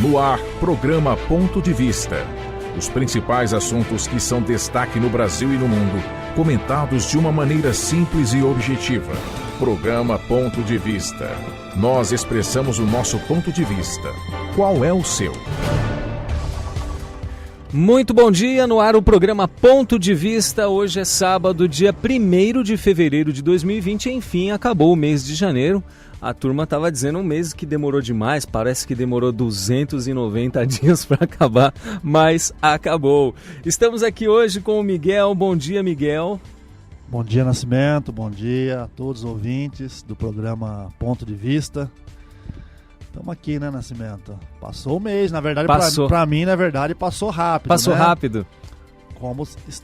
No ar, programa Ponto de Vista. Os principais assuntos que são destaque no Brasil e no mundo, comentados de uma maneira simples e objetiva. Programa Ponto de Vista. Nós expressamos o nosso ponto de vista. Qual é o seu? Muito bom dia, no ar o programa Ponto de Vista. Hoje é sábado, dia 1º de fevereiro de 2020, enfim, acabou o mês de janeiro. A turma estava dizendo um mês que demorou demais, parece que demorou 290 dias para acabar, mas acabou. Estamos aqui hoje com o Miguel. Bom dia, Miguel. Bom dia, Nascimento. Bom dia a todos os ouvintes do programa Ponto de Vista. Estamos aqui, né, Nascimento? Passou o mês, na verdade, para mim, na verdade, passou rápido. Passou, né? Rápido.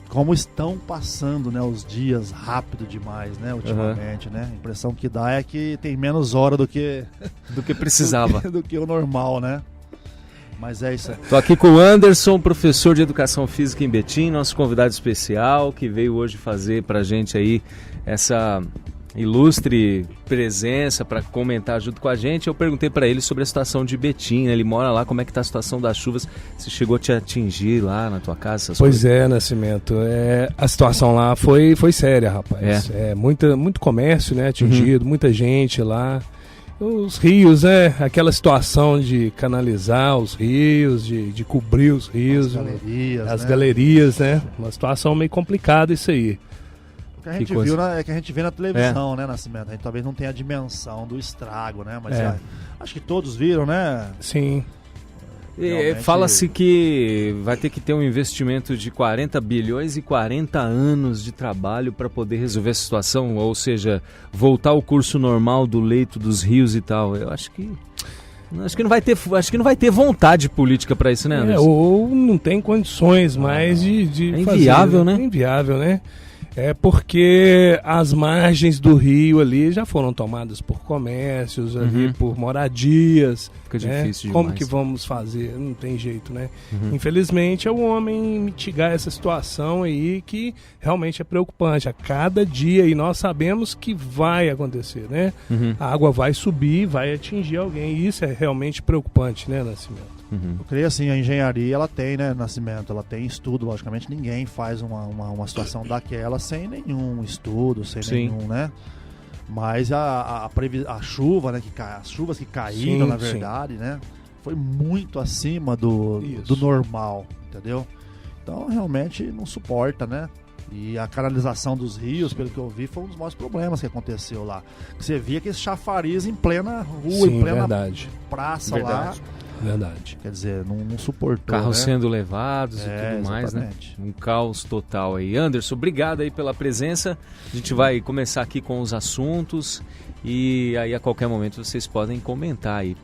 Como estão passando, né, os dias rápido demais, né, ultimamente, né? A impressão que dá é que tem menos hora do que precisava. do que o normal, né? Mas é isso aí. Estou aqui com o Anderson, professor de Educação Física em Betim, nosso convidado especial, que veio hoje fazer pra gente aí essa ilustre presença para comentar junto com a gente. Eu perguntei para ele sobre a situação de Betim, né? Ele mora lá, como é que tá a situação das chuvas, se chegou a te atingir lá na tua casa, essas Pois coisas? É, Nascimento, a situação lá foi séria, rapaz. Muito comércio, né, atingido, muita gente lá. Os rios, né, aquela situação de canalizar os rios, de cobrir os rios, as galerias, né, uma situação meio complicada isso aí. O que a gente viu que a gente vê na televisão, né, Nascimento? A gente talvez não tenha a dimensão do estrago, né? Mas acho que todos viram, né? Sim. Realmente... Fala-se que vai ter que ter um investimento de 40 bilhões e 40 anos de trabalho para poder resolver a situação, ou seja, voltar ao curso normal do leito dos rios e tal. Eu acho que não vai ter vontade política para isso, né, Anderson? Ou não tem condições mais de fazer. Inviável, né? É inviável, né? É porque as margens do rio ali já foram tomadas por comércios, ali por moradias. Fica difícil Como demais. que vamos fazer? Não tem jeito, né? Infelizmente é o homem mitigar essa situação aí que realmente é preocupante. A cada dia, e nós sabemos que vai acontecer, né? A água vai subir, vai atingir alguém. E isso é realmente preocupante, né, Nascimento? Eu creio assim, a engenharia ela tem, né, Nascimento, ela tem estudo, logicamente ninguém faz uma situação daquela sem nenhum estudo, sem nenhum, né? Mas a chuva, né, as chuvas que caíram, na verdade, né, foi muito acima do normal, entendeu? Então realmente não suporta, né? E a canalização dos rios, pelo que eu vi, foi um dos maiores problemas que aconteceu lá. Você via que esse chafariz em plena rua, em plena praça lá. Verdade. Quer dizer, não suportou, carros né? sendo levados e tudo mais, exatamente. Né? Um caos total aí. Anderson, obrigado aí pela presença. A gente vai começar aqui com os assuntos e aí a qualquer momento vocês podem comentar aí.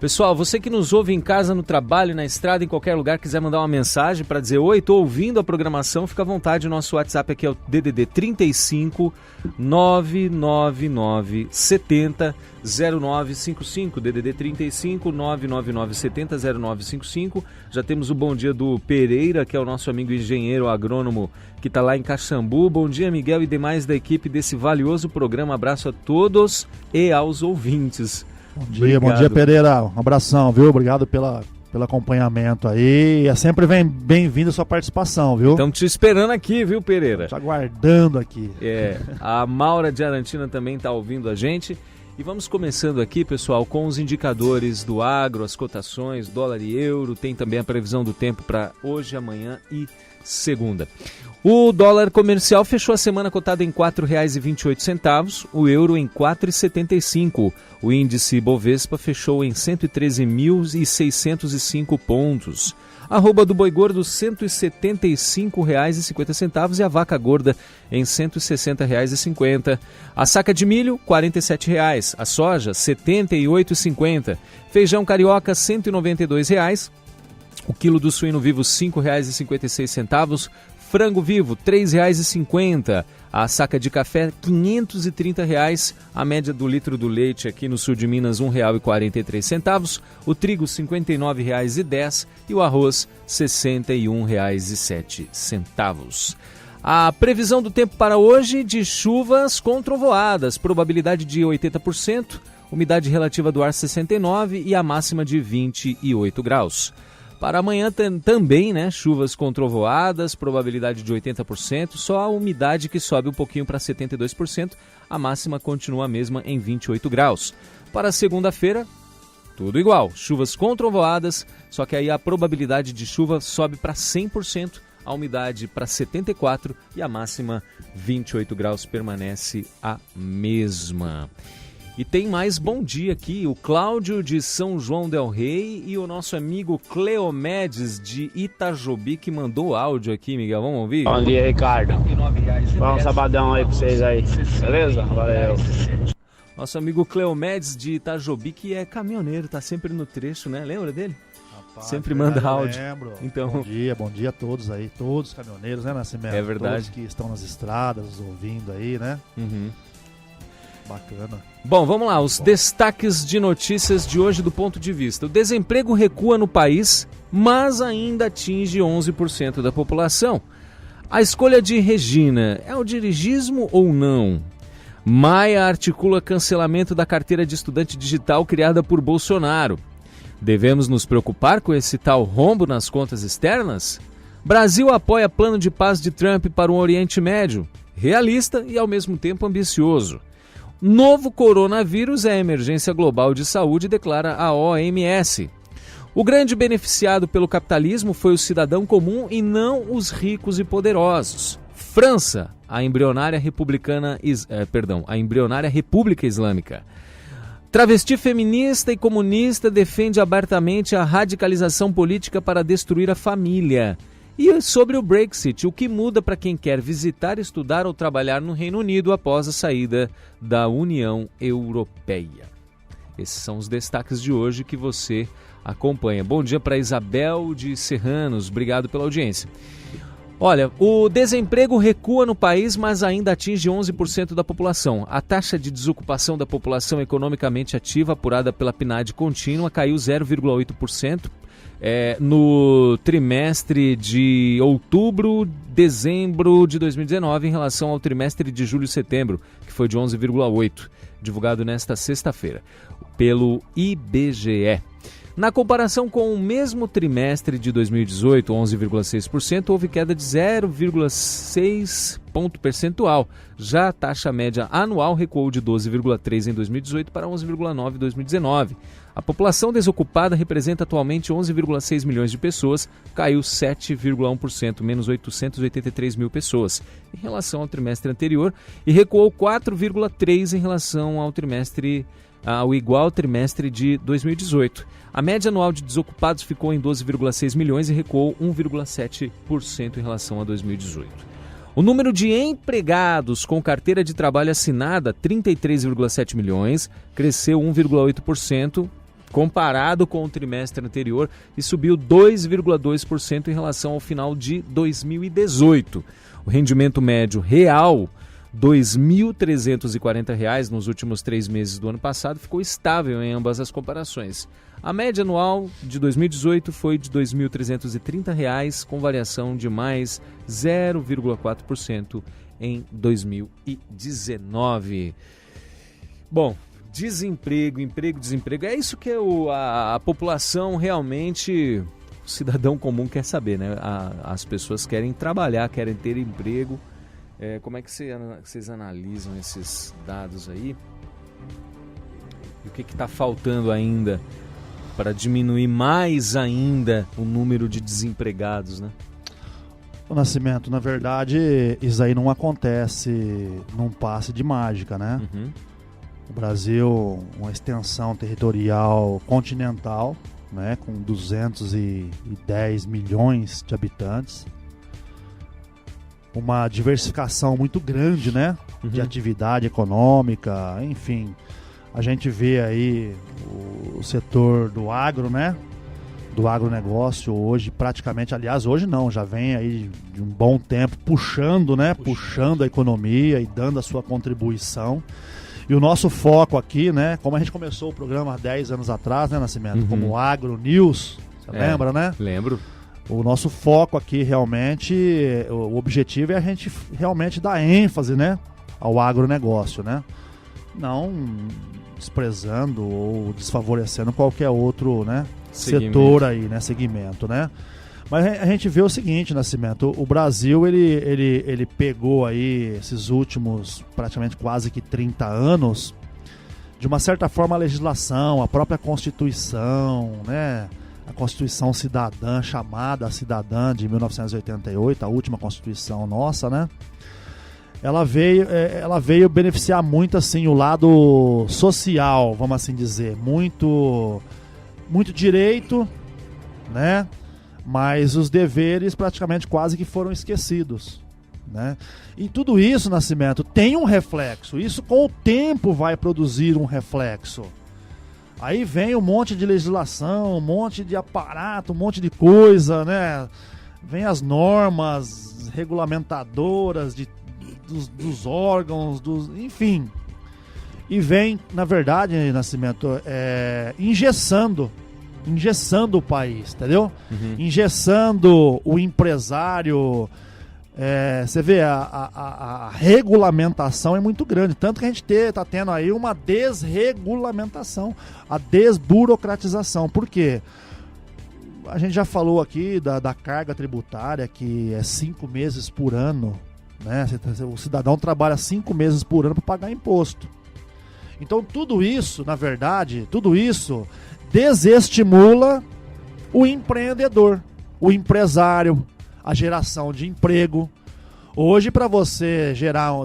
Pessoal, você que nos ouve em casa, no trabalho, na estrada, em qualquer lugar, quiser mandar uma mensagem para dizer oi, estou ouvindo a programação, fica à vontade. O nosso WhatsApp aqui é o DDD 35 999 70 0955, DDD 35 999 70 0955. Já temos o bom dia do Pereira, que é o nosso amigo engenheiro agrônomo que está lá em Caxambu. Bom dia, Miguel e demais da equipe desse valioso programa. Abraço a todos e aos ouvintes. Bom dia, Pereira. Um abração, viu? Obrigado pelo acompanhamento aí. É sempre bem-vindo a sua participação, viu? Estamos te esperando aqui, viu, Pereira? Te aguardando aqui. A Maura de Arantina também está ouvindo a gente. E vamos começando aqui, pessoal, com os indicadores do agro, as cotações, dólar e euro. Tem também a previsão do tempo para hoje, amanhã e segunda. O dólar comercial fechou a semana cotado em R$ 4,28, o euro em R$ 4,75. O índice Bovespa fechou em 113.605 pontos. A arroba do boi gordo R$ 175,50 e a vaca gorda em R$ 160,50. A saca de milho R$ 47,00, a soja R$ 78,50. Feijão carioca R$ 192,00. O quilo do suíno vivo R$ 5,56. Frango vivo, R$ 3,50. A saca de café, R$ 530. A média do litro do leite aqui no sul de Minas, R$ 1,43. O trigo, R$ 59,10. E o arroz, R$ 61,07. A previsão do tempo para hoje de chuvas com trovoadas. Probabilidade de 80%. umidade relativa do ar 69% e a máxima de 28 graus. Para amanhã também, né, chuvas com trovoadas, probabilidade de 80%, só a umidade que sobe um pouquinho para 72%, a máxima continua a mesma em 28 graus. Para segunda-feira, tudo igual, chuvas com trovoadas, só que aí a probabilidade de chuva sobe para 100%, a umidade para 74% e a máxima 28 graus permanece a mesma. E tem mais bom dia aqui, o Cláudio de São João del Rei e o nosso amigo Cleomedes de Itajobi que mandou áudio aqui, Miguel, vamos ouvir? Bom dia, Ricardo. Bom sabadão aí pra vocês aí, beleza? Valeu. Nosso amigo Cleomedes de Itajobi, que é caminhoneiro, tá sempre no trecho, né? Lembra dele? Rapaz, sempre manda áudio. Lembro. Então... Bom dia a todos aí, todos os caminhoneiros, né, Nascimento? É verdade. Todos que estão nas estradas, ouvindo aí, né? Uhum. Bacana. Bom, vamos lá, os destaques de notícias de hoje do ponto de vista. O desemprego recua no país, mas ainda atinge 11% da população. A escolha de Regina é o dirigismo ou não? Maia articula cancelamento da carteira de estudante digital criada por Bolsonaro. Devemos nos preocupar com esse tal rombo nas contas externas? Brasil apoia plano de paz de Trump para o Oriente Médio, realista e ao mesmo tempo ambicioso. Novo coronavírus é emergência global de saúde, declara a OMS. O grande beneficiado pelo capitalismo foi o cidadão comum e não os ricos e poderosos. França, a embrionária República Islâmica. Travesti feminista e comunista defende abertamente a radicalização política para destruir a família. E sobre o Brexit, o que muda para quem quer visitar, estudar ou trabalhar no Reino Unido após a saída da União Europeia. Esses são os destaques de hoje que você acompanha. Bom dia para Isabel de Serranos, obrigado pela audiência. Olha, o desemprego recua no país, mas ainda atinge 11% da população. A taxa de desocupação da população economicamente ativa, apurada pela PNAD contínua, caiu 0,8%. No trimestre de outubro-dezembro de 2019 em relação ao trimestre de julho-setembro, que foi de 11,8%, divulgado nesta sexta-feira pelo IBGE. Na comparação com o mesmo trimestre de 2018, 11,6%, houve queda de 0,6 ponto percentual. Já a taxa média anual recuou de 12,3% em 2018 para 11,9% em 2019. A população desocupada representa atualmente 11,6 milhões de pessoas, caiu 7,1%, menos 883 mil pessoas, em relação ao trimestre anterior, e recuou 4,3% em relação ao igual trimestre de 2018. A média anual de desocupados ficou em 12,6 milhões e recuou 1,7% em relação a 2018. O número de empregados com carteira de trabalho assinada, 33,7 milhões, cresceu 1,8% comparado com o trimestre anterior e subiu 2,2% em relação ao final de 2018. O rendimento médio real, R$ 2.340 nos últimos 3 meses do ano passado, ficou estável em ambas as comparações. A média anual de 2018 foi de R$ 2.330, com variação de mais 0,4% em 2019. Bom, desemprego, desemprego, é isso que a população realmente, o cidadão comum quer saber, né? As pessoas querem trabalhar, querem ter emprego. Como é que vocês analisam esses dados aí? E o que está faltando ainda para diminuir mais ainda o número de desempregados, né? O Nascimento, na verdade, isso aí não acontece num passe de mágica, né? Uhum. O Brasil, uma extensão territorial continental, né, com 210 milhões de habitantes. Uma diversificação muito grande, né, de atividade econômica, enfim. A gente vê aí o setor do agro, né, do agronegócio hoje praticamente, aliás, hoje não, já vem aí de um bom tempo puxando a economia e dando a sua contribuição. E o nosso foco aqui, né, como a gente começou o programa há 10 anos atrás, né, Nascimento, como Agro News, você lembra, né? Lembro. O nosso foco aqui realmente, o objetivo é a gente realmente dar ênfase, né, ao agronegócio, né? Não desprezando ou desfavorecendo qualquer outro, né, Segmento. setor aí, né, segmento, né? Mas a gente vê o seguinte, Nascimento, o Brasil ele pegou aí esses últimos praticamente quase que 30 anos, de uma certa forma a legislação, a própria Constituição, né, a Constituição Cidadã, chamada Cidadã de 1988, a última Constituição nossa, né? Ela veio beneficiar muito assim o lado social, vamos assim dizer, muito direito, né? Mas os deveres praticamente quase que foram esquecidos, né? E tudo isso, Nascimento, tem um reflexo. Isso com o tempo vai produzir um reflexo. Aí vem um monte de legislação, um monte de aparato, um monte de coisa, né? Vem as normas regulamentadoras dos órgãos, enfim. E vem, na verdade, Nascimento, engessando o país, entendeu? Engessando o empresário. Você vê, a regulamentação é muito grande, tanto que a gente está tendo aí uma desregulamentação, a desburocratização. Por quê? A gente já falou aqui da carga tributária, que é 5 meses por ano, né? O cidadão trabalha 5 meses por ano para pagar imposto. Então tudo isso, na verdade, desestimula o empreendedor, o empresário, a geração de emprego. Hoje, para você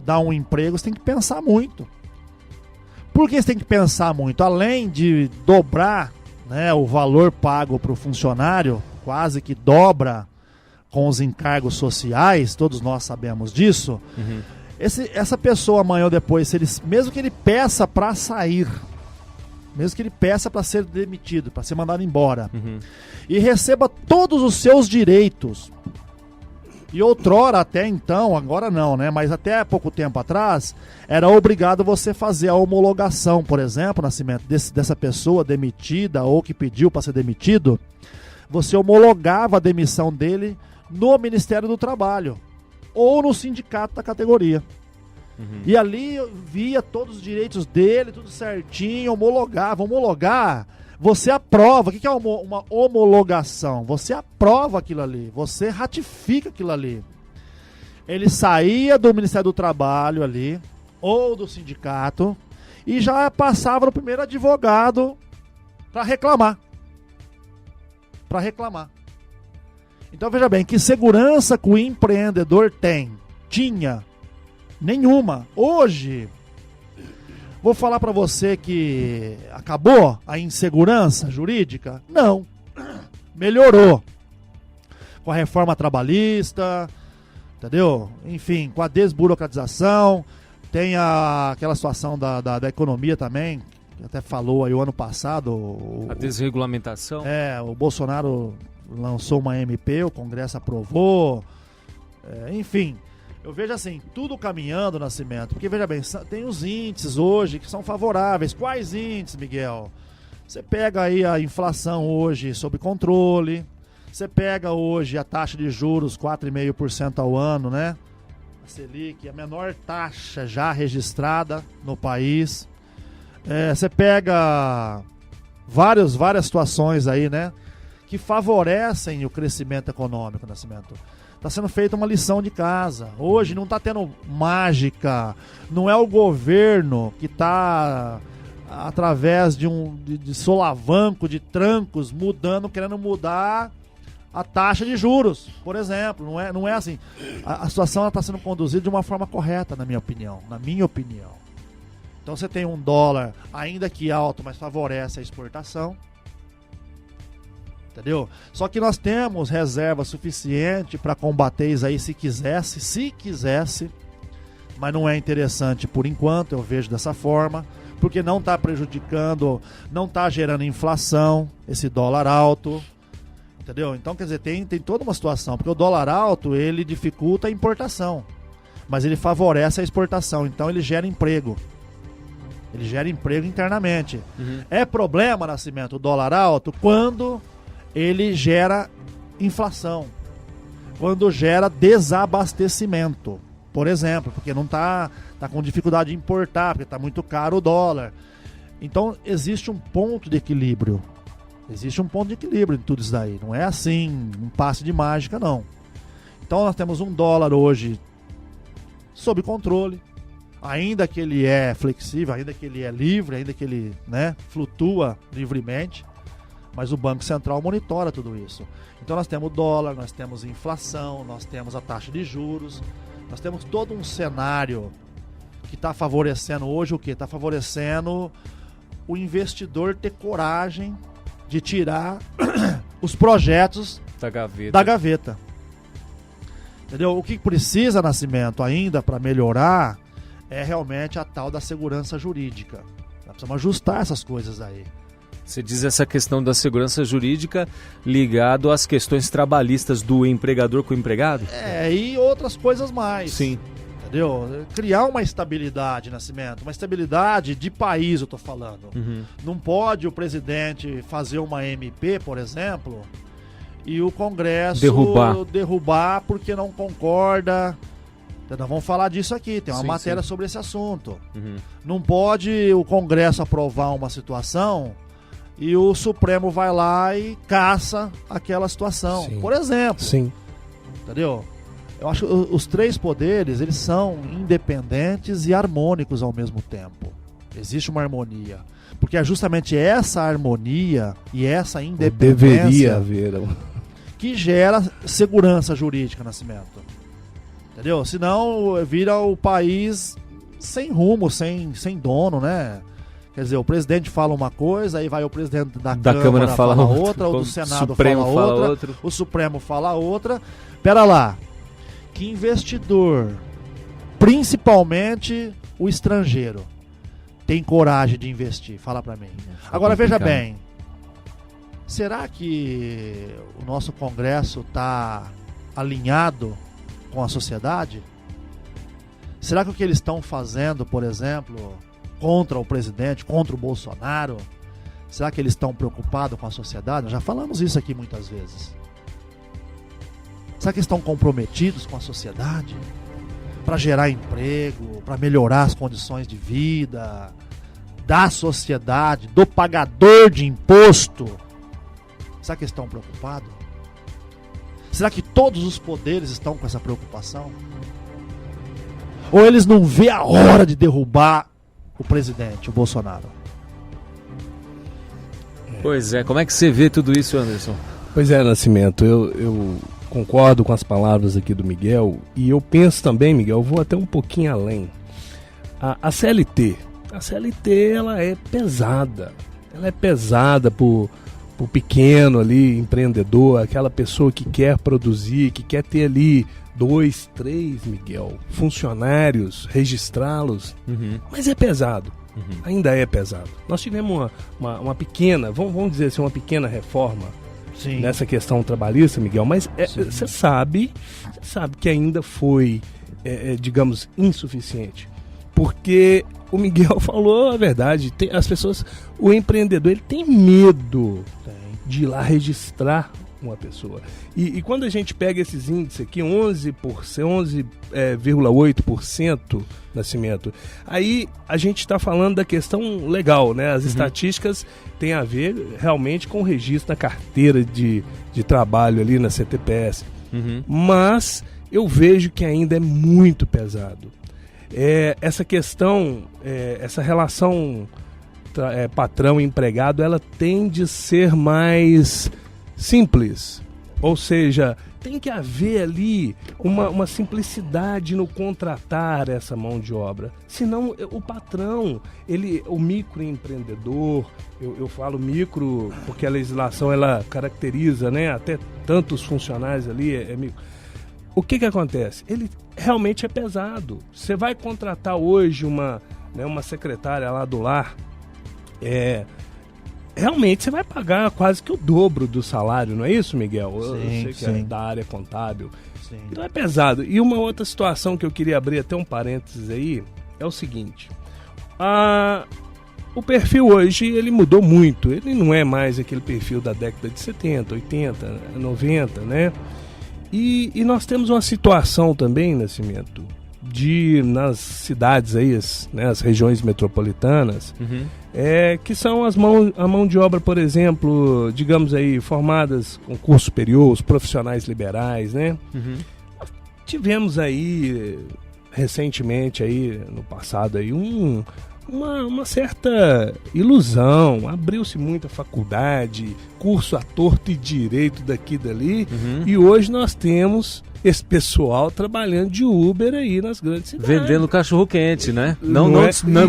dar um emprego, você tem que pensar muito. Por que você tem que pensar muito? Além de dobrar, né, o valor pago para o funcionário, quase que dobra com os encargos sociais, todos nós sabemos disso. Essa pessoa amanhã ou depois, mesmo que ele peça para sair, mesmo que ele peça para ser demitido, para ser mandado embora, e receba todos os seus direitos, e outrora até então, agora não, né? Mas até pouco tempo atrás, era obrigado você fazer a homologação, por exemplo, Nascimento, dessa pessoa demitida ou que pediu para ser demitido, você homologava a demissão dele no Ministério do Trabalho ou no sindicato da categoria. E ali via todos os direitos dele, tudo certinho, homologava. Homologar, você aprova. O que é uma homologação? Você aprova aquilo ali, você ratifica aquilo ali. Ele saía do Ministério do Trabalho ali, ou do sindicato, e já passava no primeiro advogado para reclamar. Então veja bem, que segurança que o empreendedor tinha? Nenhuma. Hoje, vou falar para você que acabou a insegurança jurídica? Não. Melhorou. Com a reforma trabalhista, entendeu? Enfim, com a desburocratização, tem aquela situação da economia também, que até falou aí o ano passado. A desregulamentação. O Bolsonaro lançou uma MP, o Congresso aprovou, enfim. Eu vejo assim, tudo caminhando, Nascimento, porque veja bem, tem os índices hoje que são favoráveis. Quais índices, Miguel? Você pega aí a inflação hoje sob controle, você pega hoje a taxa de juros 4,5% ao ano, né? A Selic, a menor taxa já registrada no país. Você pega várias situações aí, né? Que favorecem o crescimento econômico, Nascimento. Está sendo feita uma lição de casa. Hoje não está tendo mágica. Não é o governo que está, através de solavanco, de trancos, querendo mudar a taxa de juros, por exemplo. Não é assim. A situação está sendo conduzida de uma forma correta, na minha opinião. Então você tem um dólar, ainda que alto, mas favorece a exportação. Entendeu? Só que nós temos reserva suficiente para combater isso aí se quisesse, mas não é interessante por enquanto, eu vejo dessa forma, porque não está prejudicando, não está gerando inflação, esse dólar alto, entendeu? Então, quer dizer, tem toda uma situação, porque o dólar alto, ele dificulta a importação, mas ele favorece a exportação, então ele gera emprego. Ele gera emprego internamente. É problema, Nascimento, o dólar alto, quando ele gera inflação, quando gera desabastecimento, por exemplo, porque não tá com dificuldade de importar, porque está muito caro o dólar. Então existe um ponto de equilíbrio. Existe um ponto de equilíbrio em tudo isso daí. Não é assim, um passe de mágica, não. Então nós temos um dólar hoje sob controle, ainda que ele é flexível, ainda que ele é livre, ainda que ele, né, flutua livremente, mas o Banco Central monitora tudo isso. Então nós temos o dólar, nós temos inflação, nós temos a taxa de juros, nós temos todo um cenário que está favorecendo hoje o quê? Está favorecendo o investidor ter coragem de tirar os projetos da gaveta. Entendeu? O que precisa, Nascimento, ainda para melhorar é realmente a tal da segurança jurídica. Nós precisamos ajustar essas coisas aí. Você diz essa questão da segurança jurídica ligado às questões trabalhistas do empregador com o empregado? E outras coisas mais. Sim. Entendeu? Criar uma estabilidade, Nascimento. Uma estabilidade de país, eu tô falando. Uhum. Não pode o presidente fazer uma MP, por exemplo, e o Congresso derrubar porque não concorda. Nós vamos falar disso aqui, tem uma matéria sobre esse assunto. Uhum. Não pode o Congresso aprovar uma situação e o Supremo vai lá e caça aquela situação. Sim. Por exemplo. Sim. Entendeu? Eu acho que os três poderes, eles são independentes e harmônicos ao mesmo tempo. Existe uma harmonia. Porque é justamente essa harmonia e essa independência deveria haver que gera segurança jurídica, Nascimento. Entendeu? Senão vira o país sem rumo, sem dono, né? Quer dizer, o presidente fala uma coisa, aí vai o presidente da Câmara fala outra, o do Senado fala outra, o Supremo fala outra. Pera lá, que investidor, principalmente o estrangeiro, tem coragem de investir? Fala pra mim. Agora veja bem, será que o nosso Congresso tá alinhado com a sociedade? Será que o que eles estão fazendo, por exemplo, contra o presidente, contra o Bolsonaro, será que eles estão preocupados com a sociedade? Nós já falamos isso aqui muitas vezes. Será que eles estão comprometidos com a sociedade? Para gerar emprego, para melhorar as condições de vida da sociedade, do pagador de imposto? Será que eles estão preocupados? Será que todos os poderes estão com essa preocupação? Ou eles não vê a hora de derrubar o presidente, o Bolsonaro? Pois é, como é que você vê tudo isso, Anderson? Pois é, Nascimento, eu concordo com as palavras aqui do Miguel, e eu penso também, Miguel, eu vou até um pouquinho além. A CLT, ela é pesada. Ela é pesada pro pequeno ali, empreendedor, aquela pessoa que quer produzir, que quer ter ali 2, 3, Miguel, funcionários, registrá-los. Uhum. Mas é pesado. Ainda é pesado. Nós tivemos uma pequena, vamos dizer assim, uma pequena reforma nessa questão trabalhista, Miguel, mas você sabe que ainda foi, digamos, insuficiente. Porque o Miguel falou a verdade, as pessoas, o empreendedor, ele tem medo de ir lá registrar uma pessoa. E quando a gente pega esses índices aqui, 11,8% Nascimento, aí a gente está falando da questão legal, né? As estatísticas têm a ver realmente com o registro da carteira de trabalho ali na CTPS. Mas eu vejo que ainda é muito pesado. Essa questão, essa relação patrão e empregado, ela tende a ser mais simples, ou seja, tem que haver ali uma simplicidade no contratar essa mão de obra, senão o patrão, o microempreendedor, eu falo micro porque a legislação ela caracteriza, né, até tantos funcionários ali, micro. O que acontece? Ele realmente é pesado. Você vai contratar hoje uma secretária lá do lar, realmente você vai pagar quase que o dobro do salário, não é isso, Miguel? Eu sei que é da área contábil. Sim. Então é pesado. E uma outra situação que eu queria abrir até um parênteses aí é o seguinte. O perfil hoje, ele mudou muito. Ele não é mais aquele perfil da década de 70, 80, 90, né? E nós temos uma situação também, Nascimento, nas cidades aí, as regiões metropolitanas, que são a mão de obra, por exemplo, digamos aí, formadas com curso superior, os profissionais liberais, né? Uhum. Tivemos aí, recentemente, aí, no passado, aí, uma certa ilusão, abriu-se muita faculdade, curso à torto e direito daqui e dali, e hoje nós temos esse pessoal trabalhando de Uber aí nas grandes cidades. Vendendo cachorro-quente, né? Não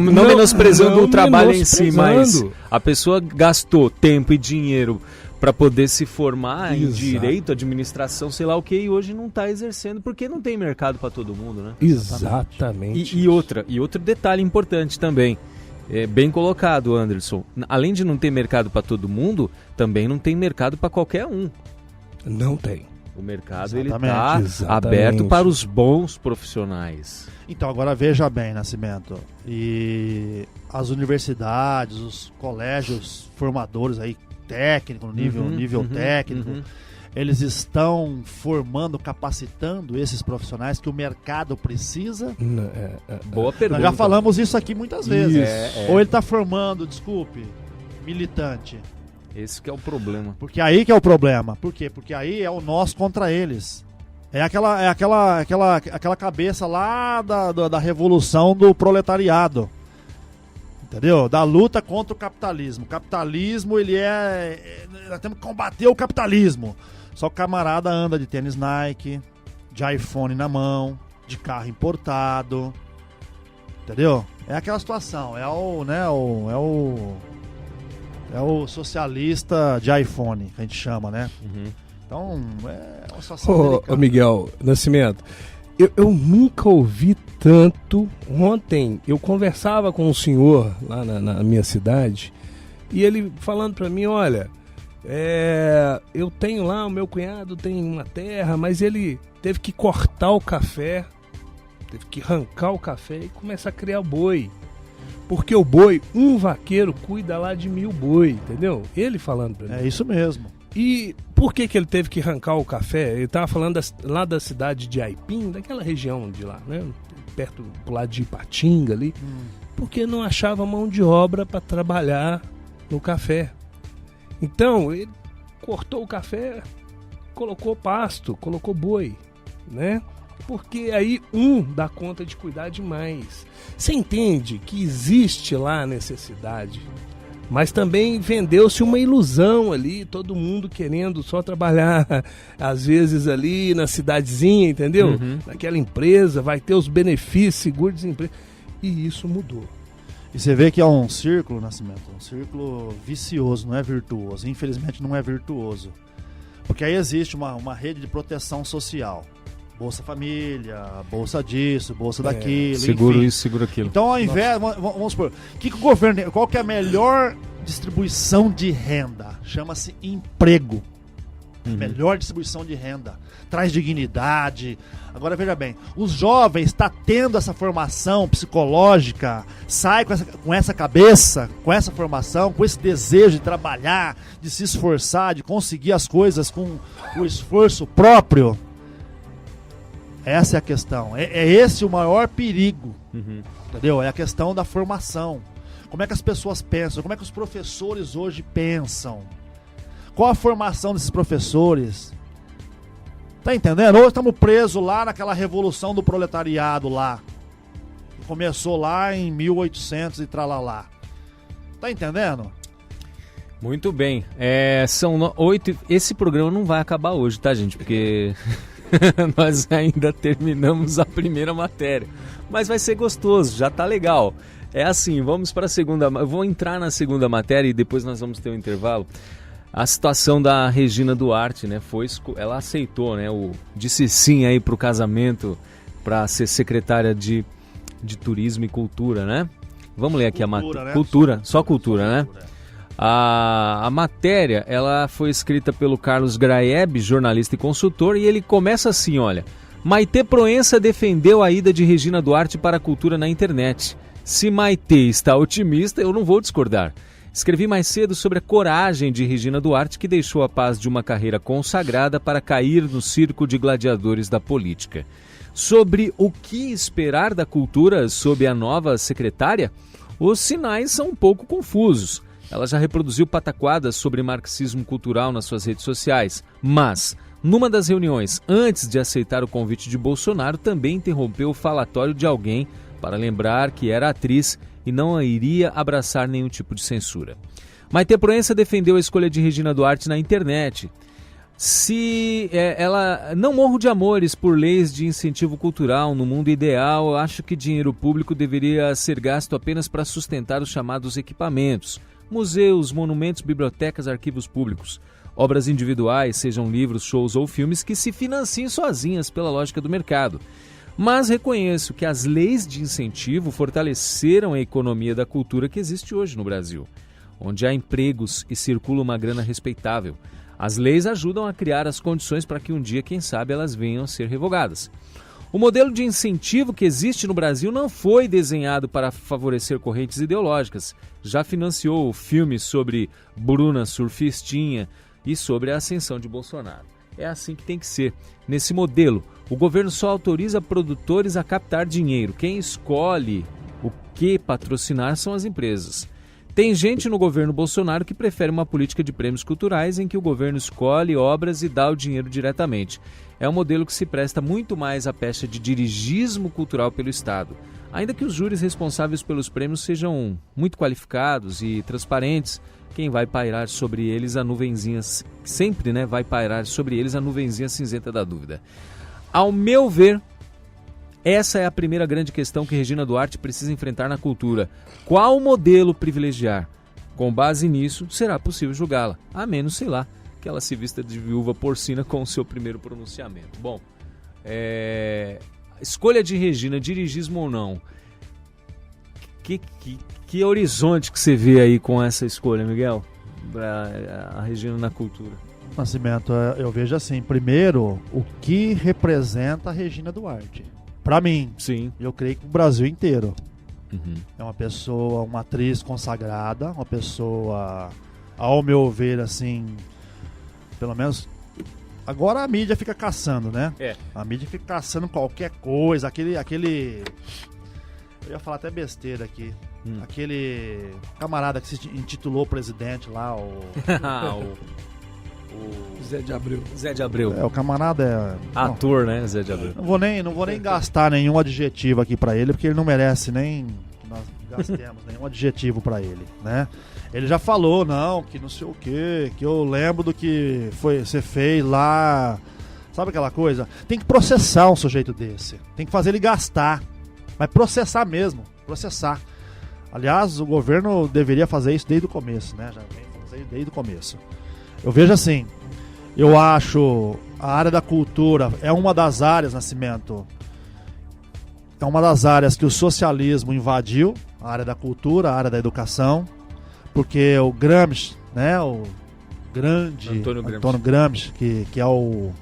menosprezando o trabalho em si, mas a pessoa gastou tempo e dinheiro para poder se formar em direito, administração, sei lá o que, e hoje não está exercendo porque não tem mercado para todo mundo, né? Exatamente. E outro detalhe importante também, bem colocado, Anderson. Além de não ter mercado para todo mundo, também não tem mercado para qualquer um. Não tem. O mercado ele está aberto para os bons profissionais. Então, agora veja bem, Nascimento, e as universidades, os colégios formadores aí, técnico, nível técnico, eles estão formando, capacitando esses profissionais que o mercado precisa? Boa pergunta. Nós já falamos isso aqui muitas vezes. Ou ele está formando, militante. Esse que é o problema. Porque aí que é o problema. Por quê? Porque aí é o nós contra eles. É aquela cabeça lá da revolução do proletariado. Entendeu? Da luta contra o capitalismo. O capitalismo, nós temos que combater o capitalismo. Só que o camarada anda de tênis Nike, de iPhone na mão, de carro importado. Entendeu? É aquela situação. É o socialista de iPhone, que a gente chama, né? Então, é uma situação delicada. Ô Miguel Nascimento, eu nunca ouvi tanto. Ontem eu conversava com um senhor lá na minha cidade e ele falando pra mim, olha, eu tenho lá, o meu cunhado tem uma terra, mas ele teve que cortar o café, teve que arrancar o café e começar a criar boi. Porque o boi, um vaqueiro cuida lá de 1000 boi, entendeu? Ele falando pra mim. É isso mesmo. E por que ele teve que arrancar o café? Ele tava falando lá da cidade de Aipim, daquela região de lá, né? Perto do lado de Ipatinga ali. Porque não achava mão de obra para trabalhar no café. Então, ele cortou o café, colocou pasto, colocou boi, né? Porque aí dá conta de cuidar demais. Você entende que existe lá a necessidade, mas também vendeu-se uma ilusão ali, todo mundo querendo só trabalhar, às vezes ali na cidadezinha, entendeu? Naquela empresa, vai ter os benefícios, seguro-desemprego. E isso mudou. E você vê que é um círculo, Nascimento, um círculo vicioso, não é virtuoso. Infelizmente não é virtuoso. Porque aí existe uma rede de proteção social. Bolsa Família, bolsa disso, bolsa daquilo, seguro enfim. Isso, seguro aquilo. Então, ao invés, vamos supor, que o governo tem? Qual que é a melhor distribuição de renda? Chama-se emprego. Melhor distribuição de renda. Traz dignidade. Agora veja bem, os jovens estão tendo essa formação psicológica, sai com essa cabeça, com essa formação, com esse desejo de trabalhar, de se esforçar, de conseguir as coisas com o esforço próprio. Essa é a questão. É esse o maior perigo. Entendeu? É a questão da formação. Como é que as pessoas pensam? Como é que os professores hoje pensam? Qual a formação desses professores? Tá entendendo? Hoje estamos presos lá naquela revolução do proletariado lá. Que começou lá em 1800 e tralalá. Tá entendendo? Muito bem. São 8. Esse programa não vai acabar hoje, tá, gente? Porque nós ainda terminamos a primeira matéria. Mas vai ser gostoso, já tá legal. É assim, vamos para a segunda. Eu vou entrar na segunda matéria e depois nós vamos ter um intervalo. A situação da Regina Duarte, né? Ela aceitou, né? Disse sim aí pro casamento para ser secretária de Turismo e Cultura, né? Vamos ler aqui a matéria. Né? Cultura, só cultura, né? A matéria, ela foi escrita pelo Carlos Graeb, jornalista e consultor, e ele começa assim, olha: Maitê Proença defendeu a ida de Regina Duarte para a cultura na internet. Se Maitê está otimista, eu não vou discordar. Escrevi mais cedo sobre a coragem de Regina Duarte, que deixou a paz de uma carreira consagrada para cair no circo de gladiadores da política. Sobre o que esperar da cultura sob a nova secretária, os sinais são um pouco confusos. Ela já reproduziu pataquadas sobre marxismo cultural nas suas redes sociais, mas, numa das reuniões, antes de aceitar o convite de Bolsonaro, também interrompeu o falatório de alguém para lembrar que era atriz e não iria abraçar nenhum tipo de censura. Maite Proença defendeu a escolha de Regina Duarte na internet. Ela não morro de amores por leis de incentivo cultural. No mundo ideal, acho que dinheiro público deveria ser gasto apenas para sustentar os chamados equipamentos. Museus, monumentos, bibliotecas, arquivos públicos. Obras individuais, sejam livros, shows ou filmes, que se financiem sozinhas pela lógica do mercado. Mas reconheço que as leis de incentivo fortaleceram a economia da cultura que existe hoje no Brasil, onde há empregos e circula uma grana respeitável. As leis ajudam a criar as condições para que um dia, quem sabe, elas venham a ser revogadas. O modelo de incentivo que existe no Brasil não foi desenhado para favorecer correntes ideológicas. Já financiou filmes sobre Bruna Surfistinha e sobre a ascensão de Bolsonaro. É assim que tem que ser. Nesse modelo, o governo só autoriza produtores a captar dinheiro. Quem escolhe o que patrocinar são as empresas. Tem gente no governo Bolsonaro que prefere uma política de prêmios culturais em que o governo escolhe obras e dá o dinheiro diretamente. É um modelo que se presta muito mais à pecha de dirigismo cultural pelo Estado. Ainda que os júris responsáveis pelos prêmios sejam muito qualificados e transparentes, quem vai pairar sobre eles a nuvenzinha, sempre, vai pairar sobre eles a nuvenzinha cinzenta da dúvida. Ao meu ver, essa é a primeira grande questão que Regina Duarte precisa enfrentar na cultura. Qual modelo privilegiar? Com base nisso, será possível julgá-la, a menos, que ela se vista de viúva porcina com o seu primeiro pronunciamento. Bom, escolha de Regina, dirigismo ou não? Que horizonte que você vê aí com essa escolha, Miguel? A Regina na cultura. Nascimento, eu vejo assim, primeiro, o que representa a Regina Duarte? Pra mim, sim, eu creio que o Brasil inteiro. Uhum. É uma pessoa, uma atriz consagrada, uma pessoa, ao meu ver, assim, pelo menos, agora a mídia fica caçando, né? A mídia fica caçando qualquer coisa, aquele, eu ia falar até besteira aqui, aquele camarada que se intitulou presidente lá, o Zé de Abreu. Zé de Abreu. O camarada ator, né, Zé de Abreu. Não vou nem gastar nenhum adjetivo aqui pra ele, porque ele não merece nem que nós gastemos nenhum adjetivo pra ele, né? Ele já falou, que não sei o quê, que eu lembro do que você fez lá. Sabe aquela coisa? Tem que processar um sujeito desse. Tem que fazer ele gastar. Mas processar mesmo. Processar. Aliás, o governo deveria fazer isso desde o começo, né? Já vem fazer desde o começo. Eu vejo assim, eu acho a área da cultura é uma das áreas, Nascimento, é uma das áreas que o socialismo invadiu, a área da cultura, a área da educação, porque o Gramsci, né, o grande Antônio Gramsci, que é o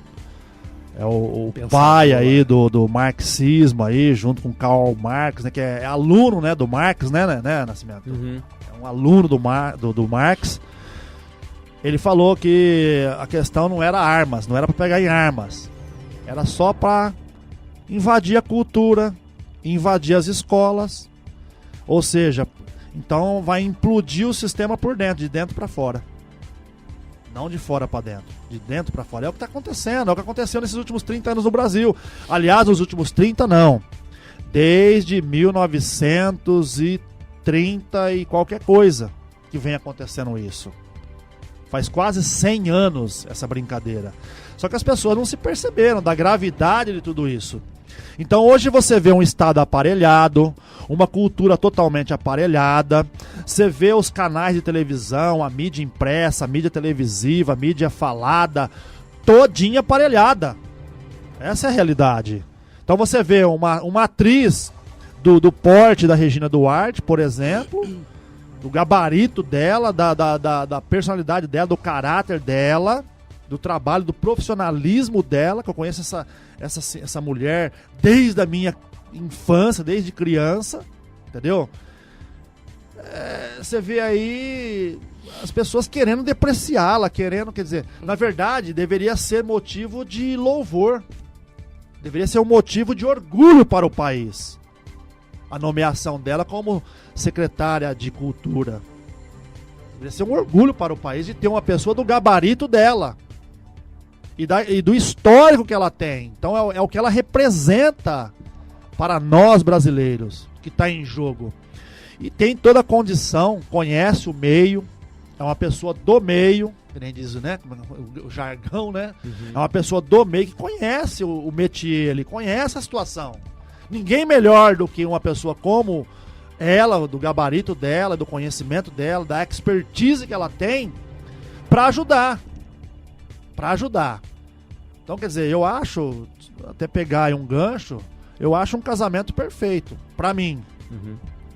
pai aí do marxismo aí, junto com Karl Marx, né, que é aluno, né, do Marx, né, Nascimento? Uhum. É um aluno do Marx. Ele falou que a questão não era armas, não era para pegar em armas. Era só para invadir a cultura, invadir as escolas. Ou seja, então vai implodir o sistema por dentro, de dentro para fora. Não de fora para dentro, de dentro para fora. É o que está acontecendo, é o que aconteceu nesses últimos 30 anos no Brasil. Aliás, nos últimos 30 não. Desde 1930 e qualquer coisa que vem acontecendo isso. Faz quase 100 anos essa brincadeira. Só que as pessoas não se perceberam da gravidade de tudo isso. Então hoje você vê um Estado aparelhado, uma cultura totalmente aparelhada, você vê os canais de televisão, a mídia impressa, a mídia televisiva, a mídia falada, todinha aparelhada. Essa é a realidade. Então você vê uma atriz do porte da Regina Duarte, por exemplo, do gabarito dela, da personalidade dela, do caráter dela, do trabalho, do profissionalismo dela, que eu conheço essa mulher desde a minha infância, desde criança, entendeu? Você vê aí as pessoas querendo depreciá-la, quer dizer, na verdade, deveria ser motivo de louvor, deveria ser um motivo de orgulho para o país. a nomeação dela como secretária de Cultura. Deveria ser um orgulho para o país de ter uma pessoa do gabarito dela e do histórico que ela tem. Então é o que ela representa para nós brasileiros, que está em jogo. E tem toda a condição, conhece o meio, é uma pessoa do meio, que nem diz, né, o jargão, né? É uma pessoa do meio que conhece o métier, ele conhece a situação. Ninguém melhor do que uma pessoa como ela, do gabarito dela, do conhecimento dela, da expertise que ela tem, para ajudar. Então, quer dizer, eu acho, até pegar aí um gancho, eu acho um casamento perfeito, para mim.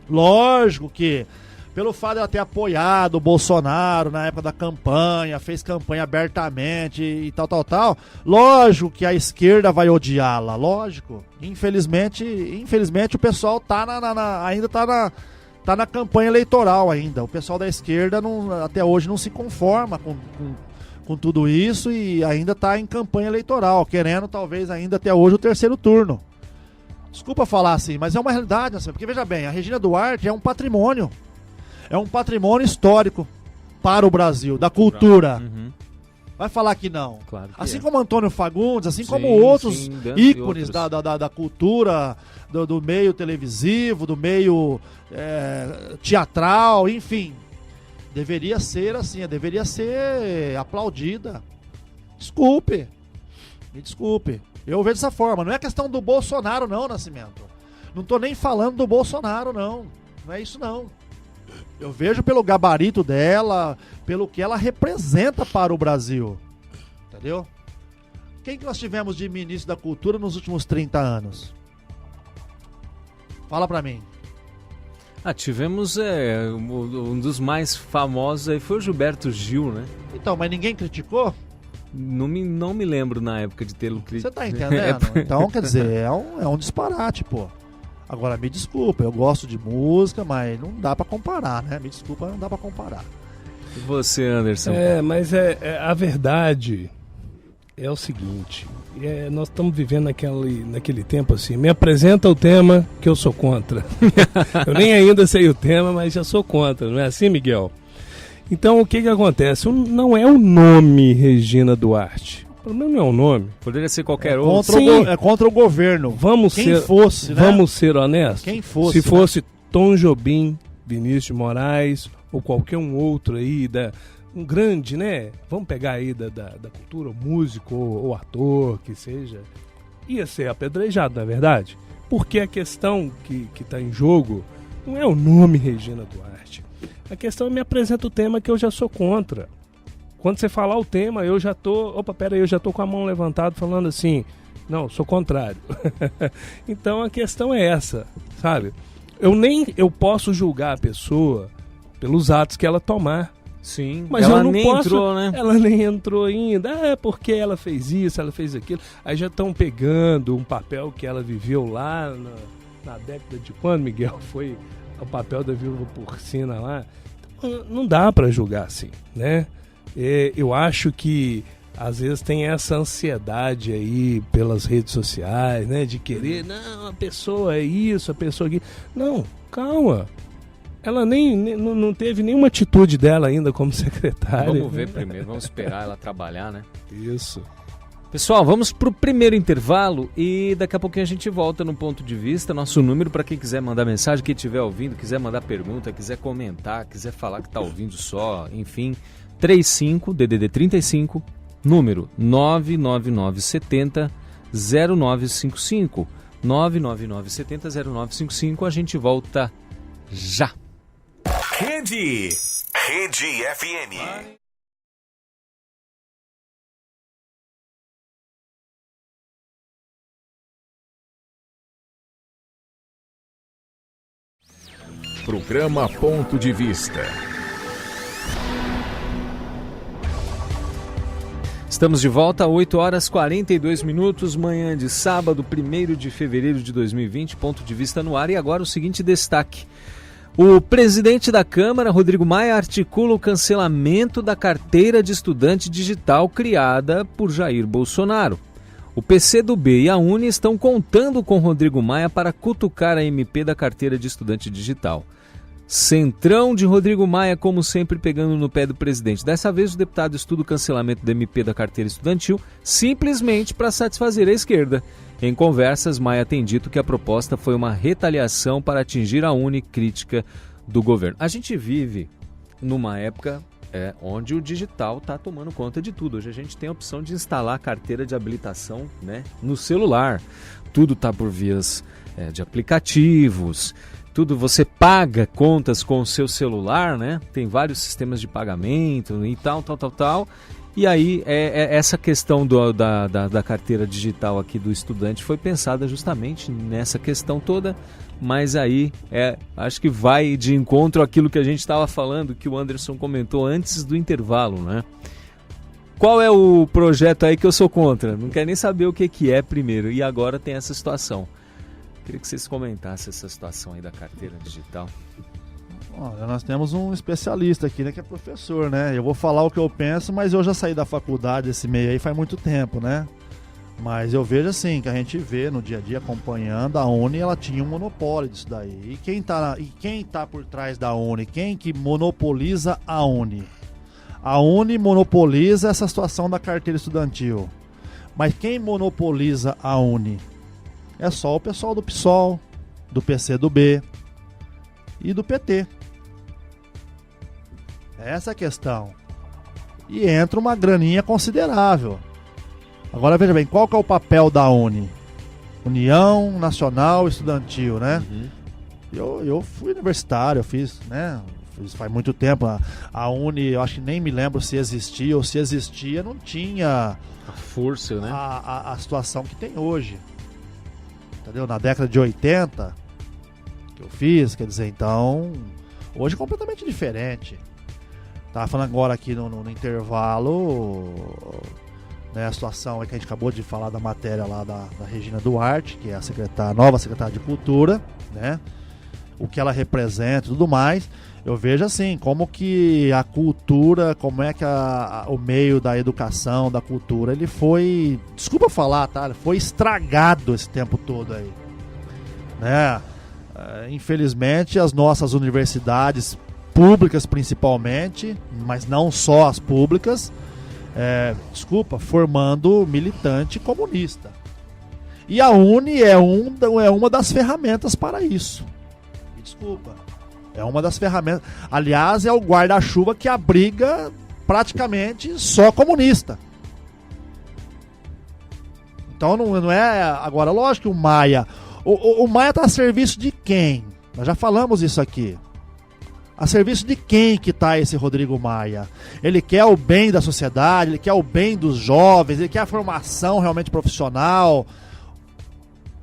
Lógico que, pelo fato de ela ter apoiado o Bolsonaro na época da campanha, fez campanha abertamente e tal, lógico que a esquerda vai odiá-la, lógico. Infelizmente o pessoal tá ainda tá na campanha eleitoral ainda. O pessoal da esquerda até hoje não se conforma com tudo isso e ainda tá em campanha eleitoral, querendo talvez ainda até hoje o terceiro turno. Desculpa falar assim, mas é uma realidade, assim, porque veja bem, a Regina Duarte é um patrimônio histórico para o Brasil, da cultura. Vai falar que não. Claro que assim como Antônio Fagundes, assim como outros ícones da cultura, do meio televisivo, do meio teatral, enfim. Deveria ser assim, deveria ser aplaudida. Me desculpe. Eu vejo dessa forma. Não é questão do Bolsonaro não, Nascimento. Não tô nem falando do Bolsonaro não. Não é isso não. Eu vejo pelo gabarito dela, pelo que ela representa para o Brasil. Entendeu? Quem que nós tivemos de ministro da Cultura nos últimos 30 anos? Fala pra mim. Tivemos um dos mais famosos aí foi o Gilberto Gil, né? Então, mas ninguém criticou? Não me lembro na época de tê-lo criticado. Você tá entendendo? Então, quer dizer, é um disparate, pô. Agora, me desculpa, eu gosto de música, mas não dá pra comparar, né? Me desculpa, não dá pra comparar. E você, Anderson? Mas a verdade é o seguinte, nós estamos vivendo naquele tempo assim, me apresenta o tema que eu sou contra. Eu nem ainda sei o tema, mas já sou contra, não é assim, Miguel? Então, o que acontece? Não é o nome Regina Duarte. O problema não é o nome. Poderia ser qualquer outro. É contra o governo. Quem fosse, né? Vamos ser honestos. Quem fosse. Se fosse Tom Jobim, Vinícius de Moraes, ou qualquer um outro aí, um grande, né? Vamos pegar aí da cultura, músico ou ator, que seja, ia ser apedrejado, não é verdade? Porque a questão que está em jogo não é o nome Regina Duarte. A questão é me apresenta o tema que eu já sou contra. Quando você falar o tema, eu já tô... eu já tô com a mão levantada falando assim, não, sou contrário. Então a questão é essa, sabe? Eu posso julgar a pessoa pelos atos que ela tomar. Sim, mas ela eu não nem posso, entrou, né? Ela nem entrou ainda. Porque ela fez isso, ela fez aquilo. Aí já estão pegando um papel que ela viveu lá na década de quando, Miguel? Foi o papel da viúva porcina lá. Não dá para julgar assim, né? Eu acho que às vezes tem essa ansiedade aí pelas redes sociais, né? De querer, não, a pessoa é isso, a pessoa aqui. Não, calma. Ela não teve nenhuma atitude dela ainda como secretária. Vamos ver primeiro, vamos esperar ela trabalhar, né? Isso. Pessoal, vamos pro primeiro intervalo e daqui a pouquinho a gente volta no Ponto de Vista. Nosso número para quem quiser mandar mensagem, quem estiver ouvindo, quiser mandar pergunta, quiser comentar, quiser falar que está ouvindo só, enfim, 35 DDD 35, número 99970 0955. 99970 0955. A gente volta já. Rede FM. Programa Ponto de Vista. Estamos de volta, 8 horas 42 minutos, manhã de sábado, 1º de fevereiro de 2020, Ponto de Vista no ar. E agora o seguinte destaque. O presidente da Câmara, Rodrigo Maia, articula o cancelamento da carteira de estudante digital criada por Jair Bolsonaro. O PCdoB e a UNE estão contando com Rodrigo Maia para cutucar a MP da carteira de estudante digital. Centrão de Rodrigo Maia, como sempre, pegando no pé do presidente. Dessa vez, o deputado estuda o cancelamento da MP da carteira estudantil simplesmente para satisfazer a esquerda. Em conversas, Maia tem dito que a proposta foi uma retaliação para atingir a UNE, crítica do governo. A gente vive numa época onde o digital está tomando conta de tudo. Hoje a gente tem a opção de instalar a carteira de habilitação, né, no celular. Tudo está por vias de aplicativos. Tudo você paga contas com o seu celular, né? Tem vários sistemas de pagamento e tal. E aí, essa questão da carteira digital aqui do estudante foi pensada justamente nessa questão toda, mas aí acho que vai de encontro àquilo que a gente estava falando, que o Anderson comentou antes do intervalo, né? Qual é o projeto aí que eu sou contra? Não quero nem saber o que é primeiro, e agora tem essa situação. Queria que vocês comentassem essa situação aí da carteira digital. Olha, nós temos um especialista aqui, né, que é professor, né? Eu vou falar o que eu penso, mas eu já saí da faculdade esse meio aí faz muito tempo, né? Mas eu vejo assim, que a gente vê no dia a dia acompanhando, a UNE, ela tinha um monopólio disso daí. E quem tá por trás da UNE? Quem que monopoliza a UNE? A UNE monopoliza essa situação da carteira estudantil. Mas quem monopoliza a UNE? É só o pessoal do PSOL, do PCdoB e do PT. Essa é a questão. E entra uma graninha considerável. Agora veja bem, qual que é o papel da UNE? União Nacional Estudantil, né? Uhum. Eu fui universitário, eu fiz, né? Faz muito tempo. A UNE, eu acho que nem me lembro se existia, ou se existia, não tinha a força, né? A situação que tem hoje. Entendeu? Na década de 80 que eu fiz, quer dizer, então hoje é completamente diferente. Tava falando agora aqui no intervalo, né, a situação é que a gente acabou de falar da matéria lá da Regina Duarte, que é a nova secretária de Cultura, né? O que ela representa e tudo mais. Eu vejo assim, como que a cultura, como é que o meio da educação, da cultura, ele foi, desculpa falar, tá? Ele foi estragado esse tempo todo aí, né? Infelizmente, as nossas universidades públicas principalmente, mas não só as públicas, formando militante comunista. E a UNE é uma das ferramentas para isso. Me desculpa. É uma das ferramentas. Aliás, é o guarda-chuva que abriga praticamente só comunista. Então não é. Agora, lógico que o Maia. O Maia está a serviço de quem? Nós já falamos isso aqui. A serviço de quem que está esse Rodrigo Maia? Ele quer o bem da sociedade, ele quer o bem dos jovens, ele quer a formação realmente profissional.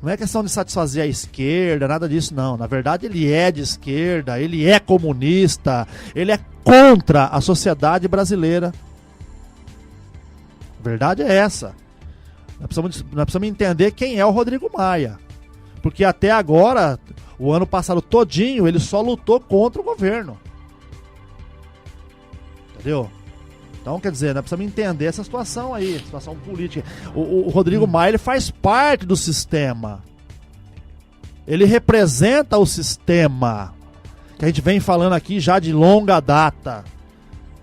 Não é questão de satisfazer a esquerda, nada disso não. Na verdade ele é de esquerda, ele é comunista, ele é contra a sociedade brasileira. A verdade é essa. Nós precisamos entender quem é o Rodrigo Maia. Porque até agora, o ano passado todinho, ele só lutou contra o governo. Entendeu? Então, quer dizer, nós precisamos entender essa situação aí, situação política. O Rodrigo Maia, ele faz parte do sistema. Ele representa o sistema, que a gente vem falando aqui já de longa data,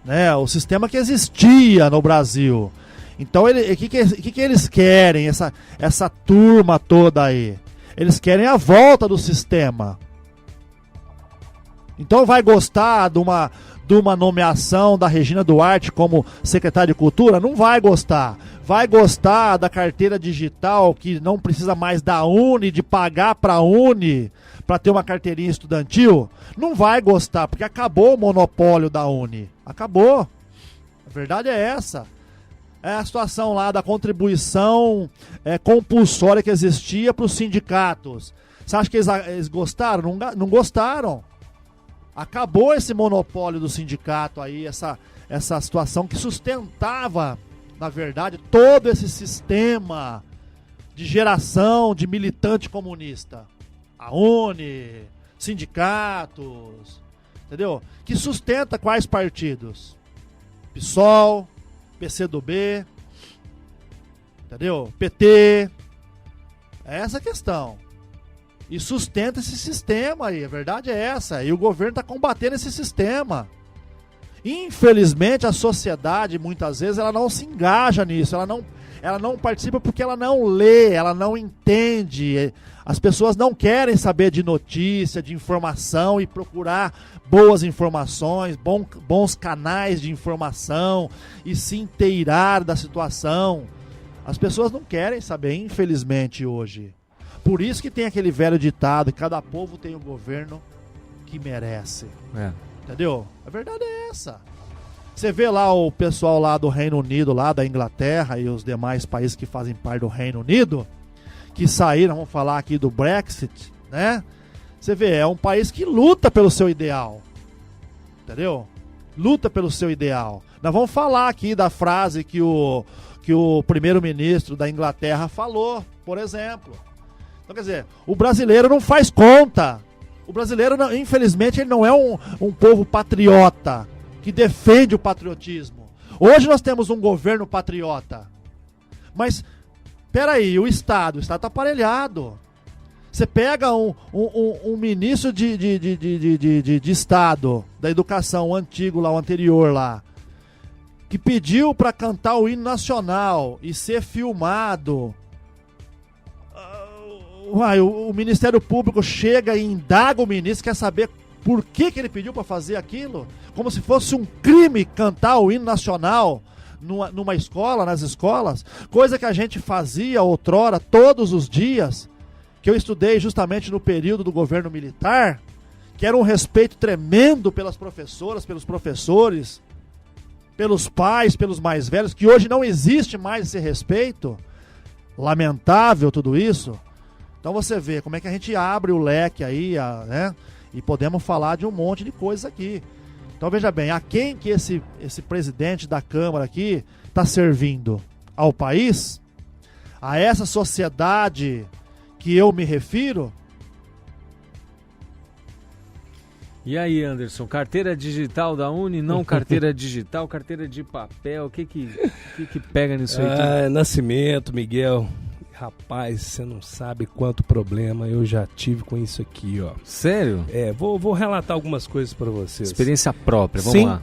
né? O sistema que existia no Brasil. Então, o que eles querem, essa turma toda aí? Eles querem a volta do sistema. Então vai gostar de uma nomeação da Regina Duarte como secretária de Cultura? Não vai gostar. Vai gostar da carteira digital, que não precisa mais da UNE, de pagar para a UNE para ter uma carteirinha estudantil? Não vai gostar, porque acabou o monopólio da UNE. Acabou. A verdade é essa. É a situação lá da contribuição compulsória que existia para os sindicatos. Você acha que eles gostaram? Não gostaram. Acabou esse monopólio do sindicato aí, essa situação que sustentava, na verdade, todo esse sistema de geração de militante comunista. A UNE, sindicatos, entendeu? Que sustenta quais partidos? PSOL, PCdoB, entendeu? PT. É essa a questão. E sustenta esse sistema aí, a verdade é essa. E o governo está combatendo esse sistema. Infelizmente, a sociedade, muitas vezes, ela não se engaja nisso. Ela não participa porque ela não lê, ela não entende. As pessoas não querem saber de notícia, de informação e procurar boas informações, bons canais de informação e se inteirar da situação. As pessoas não querem saber, infelizmente, hoje. Por isso que tem aquele velho ditado, que cada povo tem o governo que merece. Entendeu? A verdade é essa. Você vê lá o pessoal lá do Reino Unido, lá da Inglaterra e os demais países que fazem parte do Reino Unido, que saíram, vamos falar aqui do Brexit, né? Você vê, é um país que luta pelo seu ideal. Entendeu? Luta pelo seu ideal. Nós vamos falar aqui da frase que o primeiro-ministro da Inglaterra falou, por exemplo. Então, quer dizer, o brasileiro não faz conta. O brasileiro, infelizmente, ele não é um povo patriota, que defende o patriotismo. Hoje nós temos um governo patriota. Mas, peraí, o Estado está aparelhado. Você pega um ministro de Estado da educação, o antigo lá, o anterior lá, que pediu para cantar o hino nacional e ser filmado. O Ministério Público chega e indaga o ministro, quer saber por que ele pediu para fazer aquilo? Como se fosse um crime cantar o hino nacional numa escola, nas escolas. Coisa que a gente fazia outrora, todos os dias, que eu estudei justamente no período do governo militar, que era um respeito tremendo pelas professoras, pelos professores, pelos pais, pelos mais velhos, que hoje não existe mais esse respeito. Lamentável tudo isso. Então você vê como é que a gente abre o leque aí, né? E podemos falar de um monte de coisas aqui. Então veja bem, a quem que esse presidente da Câmara aqui está servindo? Ao país? A essa sociedade que eu me refiro? E aí, Anderson, carteira digital da Uni, não carteira digital, carteira de papel, o que pega nisso aí? Nascimento, Miguel. Rapaz, você não sabe quanto problema eu já tive com isso aqui, ó. Sério? Vou relatar algumas coisas para vocês. Experiência própria, vamos lá.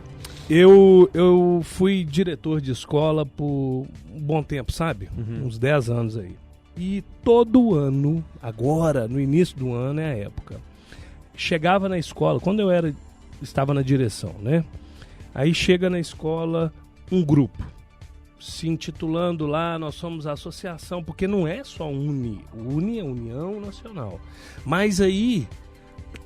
Eu fui diretor de escola por um bom tempo, sabe? Uns 10 anos aí. E todo ano, agora, no início do ano é a época, chegava na escola, quando eu estava na direção, né? Aí chega na escola um grupo, se intitulando lá, nós somos a associação, porque não é só Uni é União Nacional. Mas aí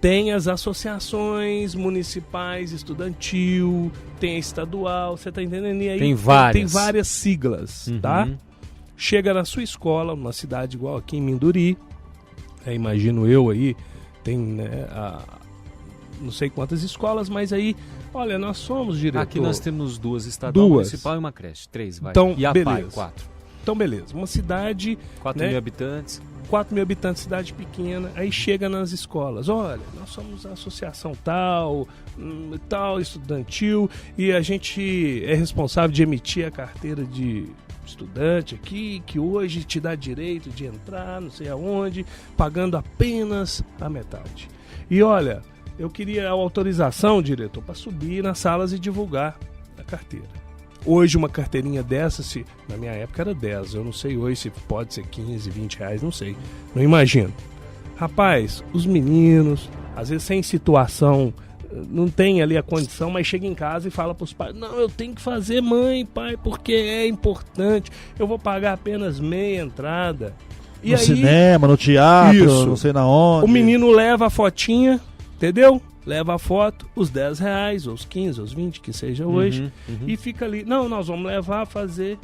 tem as associações municipais, estudantil, tem a estadual, você tá entendendo? E aí tem várias siglas, tá? Chega na sua escola, numa cidade igual aqui em Minduri, imagino eu aí, tem, né, não sei quantas escolas, mas aí, olha, nós somos diretor. Aqui nós temos 2, estadual, municipal e uma creche, 3, vai. Então, e a beleza. PAI, 4. Então, beleza. Uma cidade... 4 mil habitantes. 4 mil habitantes, cidade pequena. Aí chega nas escolas. Olha, nós somos a associação tal, estudantil, e a gente é responsável de emitir a carteira de estudante aqui, que hoje te dá direito de entrar, não sei aonde, pagando apenas a metade. E olha... Eu queria a autorização, diretor, para subir nas salas e divulgar a carteira. Hoje uma carteirinha dessa, na minha época era 10, eu não sei hoje se pode ser 15, 20 reais, não sei, não imagino. Rapaz, os meninos, às vezes sem situação, não tem ali a condição, mas chega em casa e fala para os pais, não, eu tenho que fazer, mãe, pai, porque é importante, eu vou pagar apenas meia entrada. E no aí, cinema, no teatro, isso, não sei na onde. O menino leva a fotinha, entendeu? Leva a foto, os 10 reais, ou os 15, ou os 20, que seja hoje, e fica ali. Não, nós vamos levar a fazer.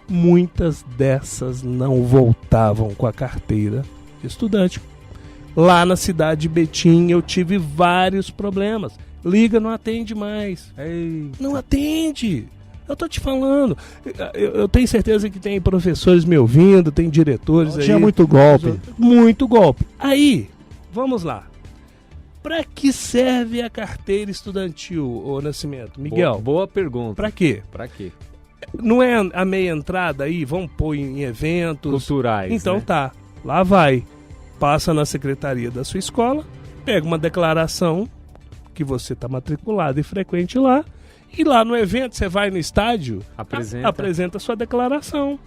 Muitas dessas não voltavam com a carteira de estudante. Lá na cidade de Betim eu tive vários problemas. Liga, não atende mais. Não atende. Eu tô te falando. Eu tenho certeza que tem professores me ouvindo, tem diretores aí. Tinha muito golpe. Muito golpe. Aí, vamos lá. Para que serve a carteira estudantil, ô Nascimento? Miguel? Boa pergunta. Para quê? Para quê? Não é a meia entrada aí? Vamos pôr em eventos culturais. Então né? tá, lá vai. Passa na secretaria da sua escola, pega uma declaração que você está matriculado e frequente lá, e lá no evento você vai no estádio, apresenta a sua declaração.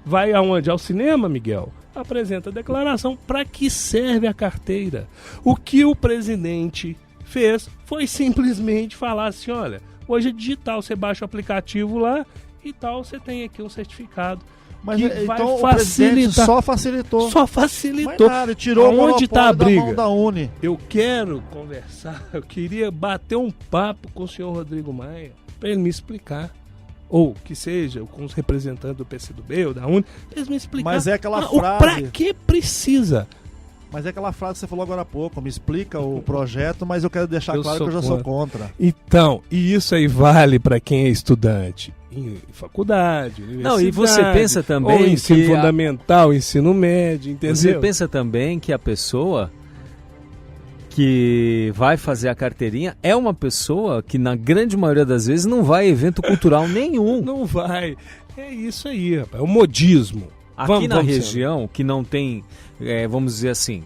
Vai aonde? Ao cinema, Miguel? Apresenta a declaração. Para que serve a carteira? O que o presidente fez foi simplesmente falar assim, olha, hoje é digital, você baixa o aplicativo lá e tal, você tem aqui um certificado. Mas que então vai o presidente facilitar. só facilitou. Só facilitou. Mas nada, tirou Aonde o monopólio tá a briga? da mão da Uni. Eu quero conversar, eu queria bater um papo com o senhor Rodrigo Maia para ele me explicar. Ou que seja, com os representantes do PCdoB ou da Uni, eles me explicar. Mas é aquela frase. Pra que precisa? Mas é aquela frase que você falou agora há pouco, me explica o projeto, mas eu quero deixar claro que eu já sou contra. Então, e isso aí vale para quem é estudante em faculdade, universidade. Não, e você pensa também ou ensino que fundamental, ensino médio, entendeu? Você pensa também que a pessoa que vai fazer a carteirinha é uma pessoa que na grande maioria das vezes não vai a evento cultural nenhum. Não vai. É isso aí, rapaz. É o modismo. Aqui na região, que não tem, vamos dizer assim,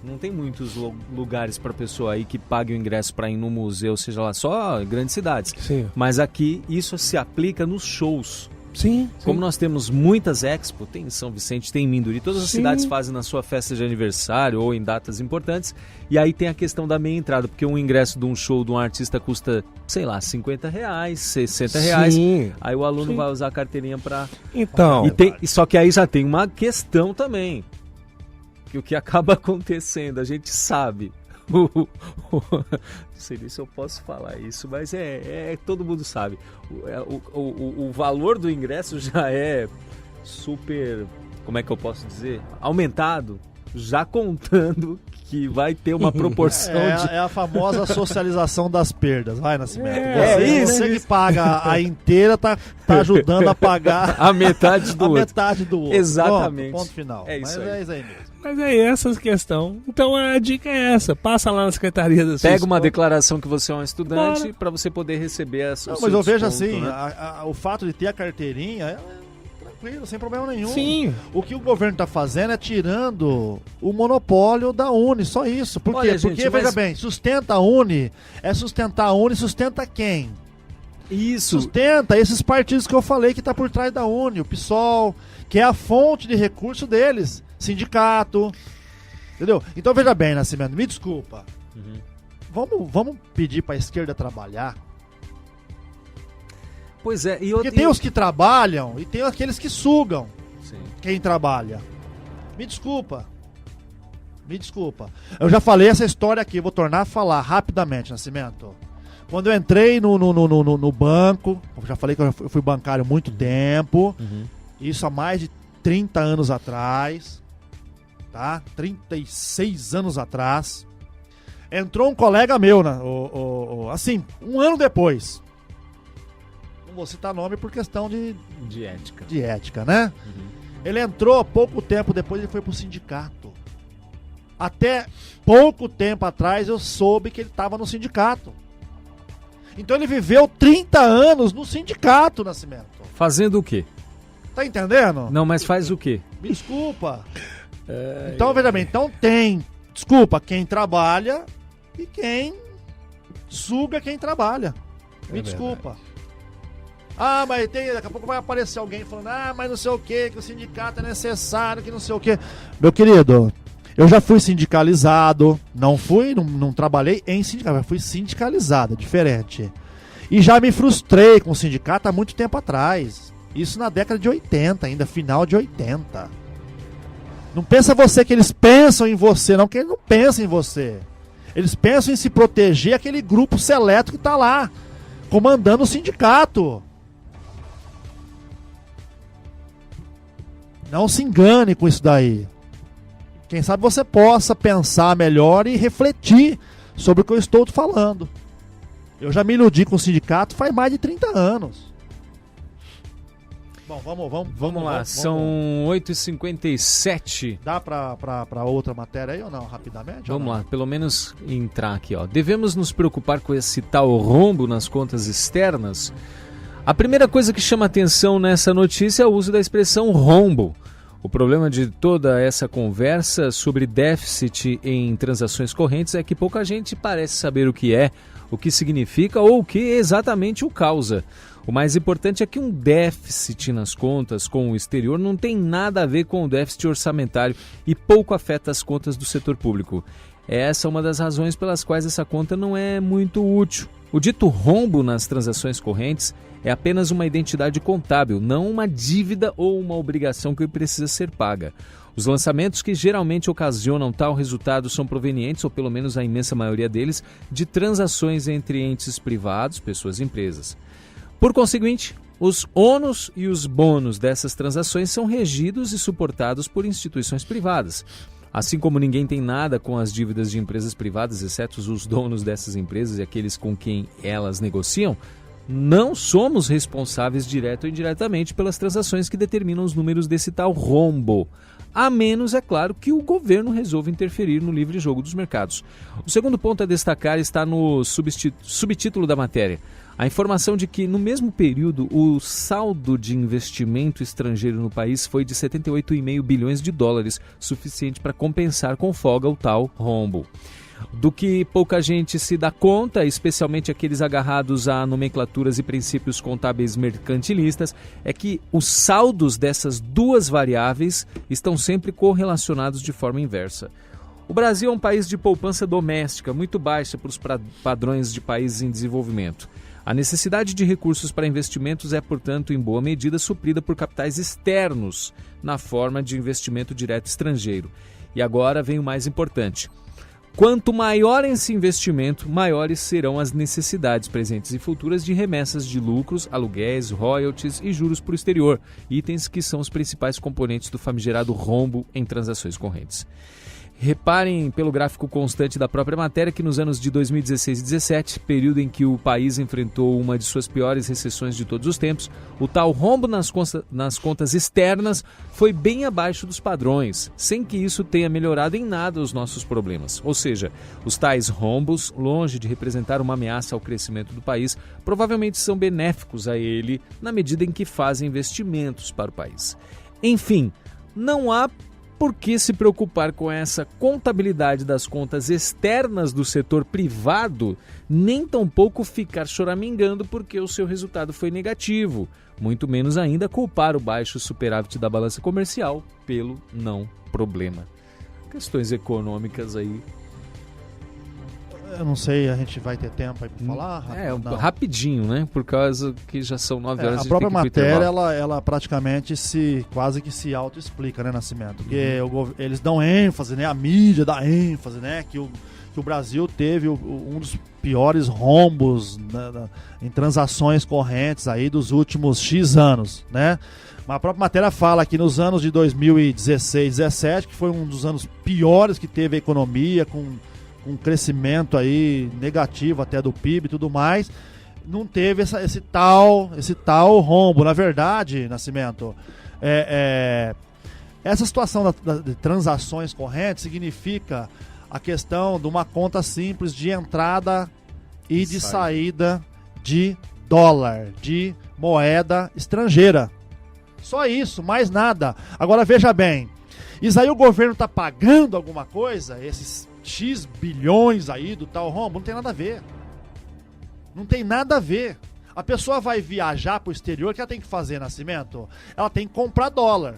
não tem muitos lugares para pessoa aí que pague o ingresso para ir no museu, seja lá, só grandes cidades. Sim. Mas aqui isso se aplica nos shows. Sim. Como nós temos muitas expos, tem em São Vicente, tem em Minduri, todas as Sim. cidades fazem na sua festa de aniversário ou em datas importantes, e aí tem a questão da meia entrada, porque um ingresso de um show de um artista custa, sei lá, R$50, R$60, Sim. aí o aluno Sim. vai usar a carteirinha para... Então... Só que aí já tem uma questão também, que o que acaba acontecendo, a gente sabe... Não sei nem se eu posso falar isso, mas todo mundo sabe. O valor do ingresso já é super, como é que eu posso dizer? Aumentado, já contando que vai ter uma proporção de... É a famosa socialização das perdas, vai, Nascimento. Você que paga a inteira tá ajudando a pagar a metade do outro. Metade do outro. Exatamente. Ponto final. É isso aí. É isso aí mesmo. Mas é essa a questão. Então a dica é essa. Passa lá na secretaria da sua Pega escola. uma declaração que você é um estudante para você poder receber a sua. Mas eu vejo desconto, assim, né? o fato de ter a carteirinha é tranquilo, sem problema nenhum. Sim. O que o governo está fazendo é tirando o monopólio da Uni, só isso. Por quê? Olha, gente, porque, veja bem, sustenta a Uni, sustentar a Uni, sustenta quem? Isso. Sustenta esses partidos que eu falei que está por trás da Uni, o PSOL, que é a fonte de recurso deles. Sindicato, entendeu? Então veja bem, Nascimento, me desculpa. Vamos pedir para a esquerda trabalhar. Pois é, Porque tem os que trabalham e tem aqueles que sugam. Sim. Quem trabalha. Me desculpa. Eu já falei essa história aqui, vou tornar a falar rapidamente, Nascimento. Quando eu entrei no banco, eu já falei que eu fui bancário há muito tempo, isso há mais de 30 anos atrás, tá? 36 anos atrás. Entrou um colega meu, assim, um ano depois. Não vou citar nome por questão de ética. De ética, né? Ele entrou pouco tempo depois, ele foi pro sindicato. Até pouco tempo atrás eu soube que ele estava no sindicato. Então ele viveu 30 anos no sindicato, Nascimento. Fazendo o quê? Tá entendendo? Não, mas faz o quê? Me desculpa. Então, veja bem, desculpa, quem trabalha e quem suga quem trabalha. Me desculpa. Mas daqui a pouco vai aparecer alguém falando, mas não sei o que o sindicato é necessário, que não sei o que. Meu querido, eu já fui sindicalizado, não trabalhei em sindicato, mas fui sindicalizado, diferente. E já me frustrei com o sindicato há muito tempo atrás. Isso na década de 80, ainda final de 80. Não pensa você que eles pensam em você, não, que eles não pensam em você. Eles pensam em se proteger aquele grupo seleto que está lá, comandando o sindicato. Não se engane com isso daí. Quem sabe você possa pensar melhor e refletir sobre o que eu estou falando. Eu já me iludi com o sindicato faz mais de 30 anos. Bom, vamos lá. São 8h57. Dá para outra matéria aí ou não, rapidamente? Vamos lá, pelo menos entrar aqui, ó. Devemos nos preocupar com esse tal rombo nas contas externas? A primeira coisa que chama atenção nessa notícia é o uso da expressão rombo. O problema de toda essa conversa sobre déficit em transações correntes é que pouca gente parece saber o que é, o que significa ou o que exatamente o causa. O mais importante é que um déficit nas contas com o exterior não tem nada a ver com o déficit orçamentário e pouco afeta as contas do setor público. Essa é uma das razões pelas quais essa conta não é muito útil. O dito rombo nas transações correntes é apenas uma identidade contábil, não uma dívida ou uma obrigação que precisa ser paga. Os lançamentos que geralmente ocasionam tal resultado são provenientes, ou pelo menos a imensa maioria deles, de transações entre entes privados, pessoas e empresas. Por conseguinte, os ônus e os bônus dessas transações são regidos e suportados por instituições privadas. Assim como ninguém tem nada com as dívidas de empresas privadas, exceto os donos dessas empresas e aqueles com quem elas negociam, não somos responsáveis direto ou indiretamente pelas transações que determinam os números desse tal rombo. A menos, é claro, que o governo resolva interferir no livre jogo dos mercados. O segundo ponto a destacar está no subtítulo da matéria. A informação de que, no mesmo período, o saldo de investimento estrangeiro no país foi de 78,5 bilhões de dólares, suficiente para compensar com folga o tal rombo. Do que pouca gente se dá conta, especialmente aqueles agarrados a nomenclaturas e princípios contábeis mercantilistas, é que os saldos dessas duas variáveis estão sempre correlacionados de forma inversa. O Brasil é um país de poupança doméstica muito baixa para os padrões de países em desenvolvimento. A necessidade de recursos para investimentos é, portanto, em boa medida suprida por capitais externos, na forma de investimento direto estrangeiro. E agora vem o mais importante. Quanto maior esse investimento, maiores serão as necessidades presentes e futuras de remessas de lucros, aluguéis, royalties e juros para o exterior, itens que são os principais componentes do famigerado rombo em transações correntes. Reparem pelo gráfico constante da própria matéria que nos anos de 2016 e 2017, período em que o país enfrentou uma de suas piores recessões de todos os tempos, o tal rombo nas contas externas foi bem abaixo dos padrões, sem que isso tenha melhorado em nada os nossos problemas. Ou seja, os tais rombos, longe de representar uma ameaça ao crescimento do país, provavelmente são benéficos a ele na medida em que fazem investimentos para o país. Enfim, não há por que se preocupar com essa contabilidade das contas externas do setor privado, nem tampouco ficar choramingando porque o seu resultado foi negativo, muito menos ainda culpar o baixo superávit da balança comercial pelo não problema. Questões econômicas aí. Eu não sei, a gente vai ter tempo aí para falar? Rapidinho, né? Por causa que já são 9 horas. A própria matéria, ela praticamente quase que se auto-explica, né, Nascimento? Porque eles dão ênfase, né? A mídia dá ênfase, né? Que o Brasil teve um dos piores rombos, né, em transações correntes aí dos últimos X anos, né? Mas a própria matéria fala que nos anos de 2016, 2017, que foi um dos anos piores que teve a economia, com um crescimento aí negativo até do PIB e tudo mais, não teve esse tal rombo. Na verdade, Nascimento, essa situação de transações correntes significa a questão de uma conta simples de entrada e de saída de dólar, de moeda estrangeira. Só isso, mais nada. Agora veja bem, isso aí o governo está pagando alguma coisa, esses X bilhões aí do tal rombo, não tem nada a ver. Não tem nada a ver. A pessoa vai viajar para o exterior, o que ela tem que fazer, Nascimento? Ela tem que comprar dólar.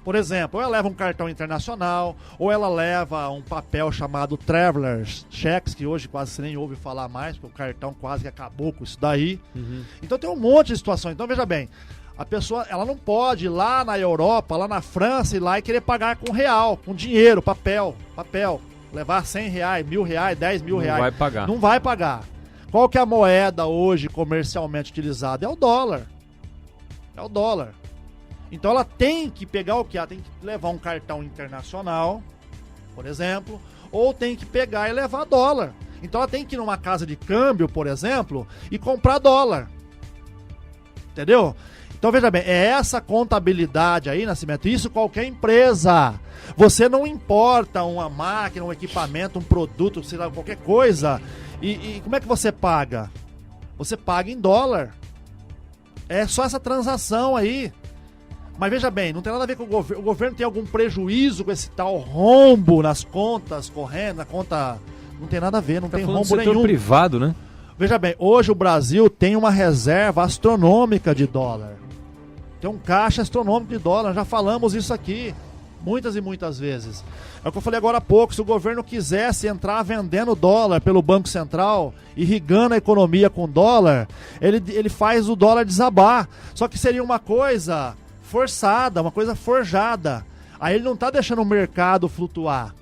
Por exemplo, ou ela leva um cartão internacional, ou ela leva um papel chamado Traveler's Checks, que hoje quase você nem ouve falar mais, porque o cartão quase que acabou com isso daí. Então tem um monte de situações. Então veja bem, a pessoa, ela não pode ir lá na Europa, lá na França, ir lá e querer pagar com real, com dinheiro, papel. Levar 100 reais, 1.000 reais, 10 mil reais. Não vai pagar. Não vai pagar. Qual que é a moeda hoje comercialmente utilizada? É o dólar. Então ela tem que pegar o que? Ela tem que levar um cartão internacional, por exemplo, ou tem que pegar e levar dólar. Então ela tem que ir numa casa de câmbio, por exemplo, e comprar dólar. Entendeu? Então veja bem, é essa contabilidade aí, Nascimento, isso qualquer empresa. Você não importa uma máquina, um equipamento, um produto, sei lá, qualquer coisa, e como é que você paga? Você paga em dólar. É só essa transação aí. Mas veja bem, não tem nada a ver com o governo. O governo tem algum prejuízo com esse tal rombo nas contas correndo, na conta... Não tem nada a ver, não tem rombo setor nenhum. Privado, né? Veja bem, hoje o Brasil tem uma reserva astronômica de dólar. Tem um caixa astronômico de dólar, já falamos isso aqui muitas e muitas vezes. É o que eu falei agora há pouco, se o governo quisesse entrar vendendo dólar pelo Banco Central, irrigando a economia com dólar, ele faz o dólar desabar. Só que seria uma coisa forçada, uma coisa forjada. Aí ele não tá deixando o mercado flutuar.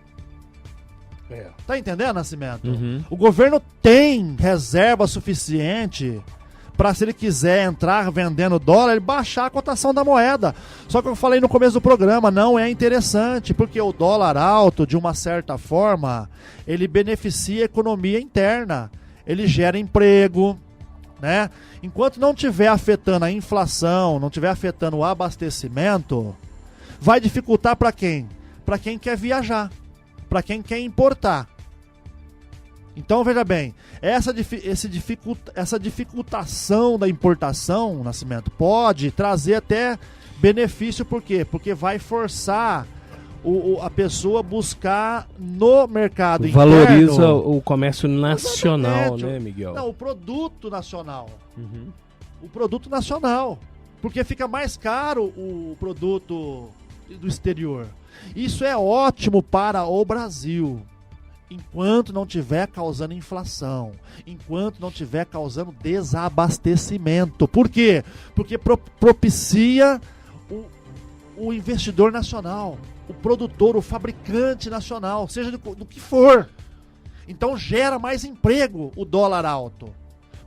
Tá entendendo, Nascimento? Uhum. O governo tem reserva suficiente para, se ele quiser entrar vendendo dólar, ele baixar a cotação da moeda. Só que eu falei no começo do programa, não é interessante, porque o dólar alto, de uma certa forma, ele beneficia a economia interna. Ele gera emprego, né? Enquanto não estiver afetando a inflação, não estiver afetando o abastecimento, vai dificultar para quem? Para quem quer viajar, para quem quer importar. Então, veja bem, essa dificultação da importação, Nascimento, pode trazer até benefício, por quê? Porque vai forçar a pessoa a buscar no mercado interno. Valoriza o comércio nacional, né, Miguel? Não, o produto nacional. Uhum. O produto nacional. Porque fica mais caro o produto do exterior. Isso é ótimo para o Brasil. Enquanto não estiver causando inflação, enquanto não estiver causando desabastecimento. Por quê? Porque propicia o investidor nacional, o produtor, o fabricante nacional, seja do que for. Então gera mais emprego o dólar alto.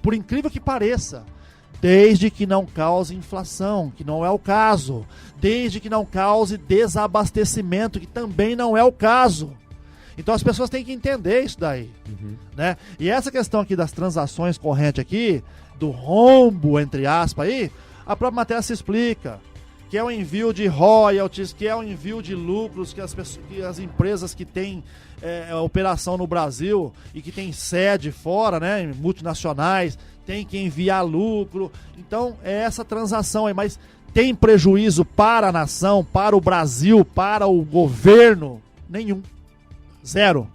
Por incrível que pareça, desde que não cause inflação, que não é o caso. Desde que não cause desabastecimento, que também não é o caso. Então as pessoas têm que entender isso daí, né? E essa questão aqui das transações correntes aqui, do rombo, entre aspas aí, a própria matéria se explica, que é o envio de royalties, que é o envio de lucros, que as empresas que têm operação no Brasil e que têm sede fora, né, multinacionais, têm que enviar lucro. Então é essa transação aí, mas tem prejuízo para a nação, para o Brasil, para o governo? Nenhum. Zero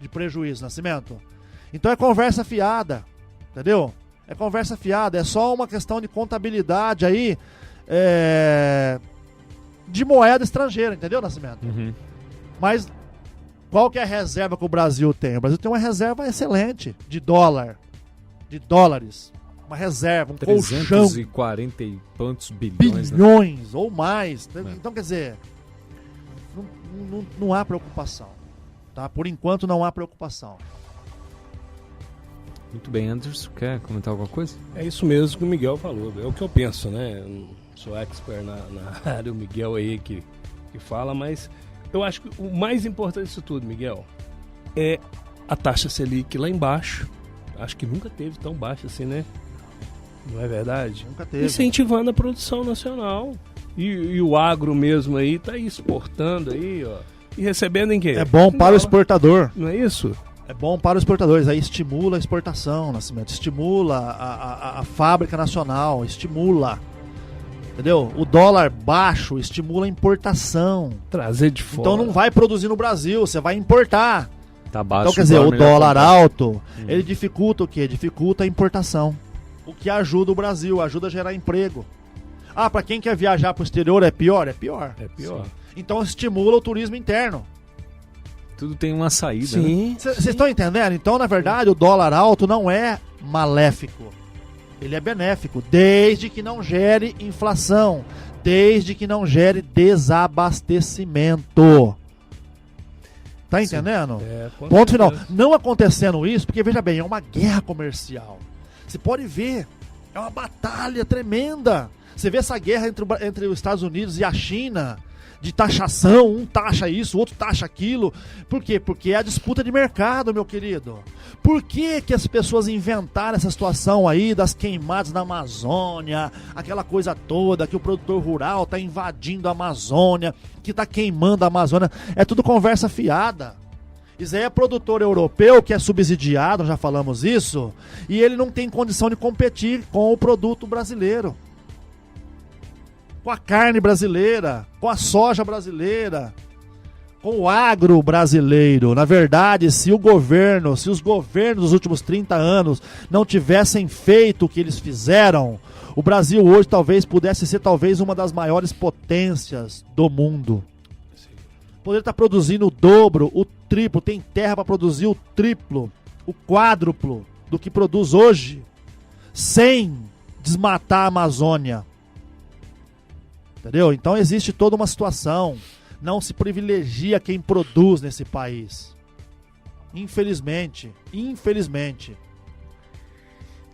de prejuízo, Nascimento. Então é conversa fiada, entendeu? É conversa fiada, é só uma questão de contabilidade aí de moeda estrangeira, entendeu, Nascimento? Uhum. Mas qual que é a reserva que o Brasil tem? O Brasil tem uma reserva excelente de dólar, de dólares. Uma reserva, um colchão. 340 e quantos bilhões, bilhões, né? Ou mais. É. Então, quer dizer, não há preocupação. Tá? Por enquanto não há preocupação. Muito bem, Anderson, quer comentar alguma coisa? É isso mesmo que o Miguel falou, é o que eu penso, né? Eu não sou expert na área, o Miguel aí que fala, mas eu acho que o mais importante disso tudo, Miguel, é a taxa Selic lá embaixo. Acho que nunca teve tão baixa assim, né? Não é verdade? Nunca teve. Incentivando a produção nacional. E o agro mesmo aí tá aí exportando aí, ó. E recebendo em quê? É bom para o exportador. Não é isso? É bom para os exportadores. Aí estimula a exportação, Nascimento. Estimula a fábrica nacional. Estimula. Entendeu? O dólar baixo estimula a importação. Trazer de fora. Então não vai produzir no Brasil, você vai importar. Tá baixo. Então quer dizer, o dólar alto, ele dificulta o quê? Dificulta a importação. O que ajuda o Brasil, ajuda a gerar emprego. Ah, para quem quer viajar para o exterior é pior? É pior. É pior. Sim. Então estimula o turismo interno. Tudo tem uma saída, sim. Vocês estão entendendo? Então, na verdade, o dólar alto não é maléfico. Ele é benéfico, desde que não gere inflação, desde que não gere desabastecimento. Tá entendendo? Ponto final. Não acontecendo isso, porque veja bem, é uma guerra comercial. Você pode ver, é uma batalha tremenda. Você vê essa guerra entre os Estados Unidos e a China, de taxação, um taxa isso, o outro taxa aquilo. Por quê? Porque é a disputa de mercado, meu querido. Por que as pessoas inventaram essa situação aí das queimadas na Amazônia, aquela coisa toda, que o produtor rural tá invadindo a Amazônia, que tá queimando a Amazônia? É tudo conversa fiada. Isso aí é produtor europeu que é subsidiado, já falamos isso, e ele não tem condição de competir com o produto brasileiro. com a carne brasileira, com a soja brasileira, com o agro brasileiro. Na verdade, se os governos dos últimos 30 anos não tivessem feito o que eles fizeram, o Brasil hoje talvez pudesse ser uma das maiores potências do mundo. Poderia estar produzindo o dobro, o triplo, tem terra para produzir o triplo, o quádruplo do que produz hoje, sem desmatar a Amazônia. Entendeu? Então existe toda uma situação. Não se privilegia quem produz nesse país. Infelizmente.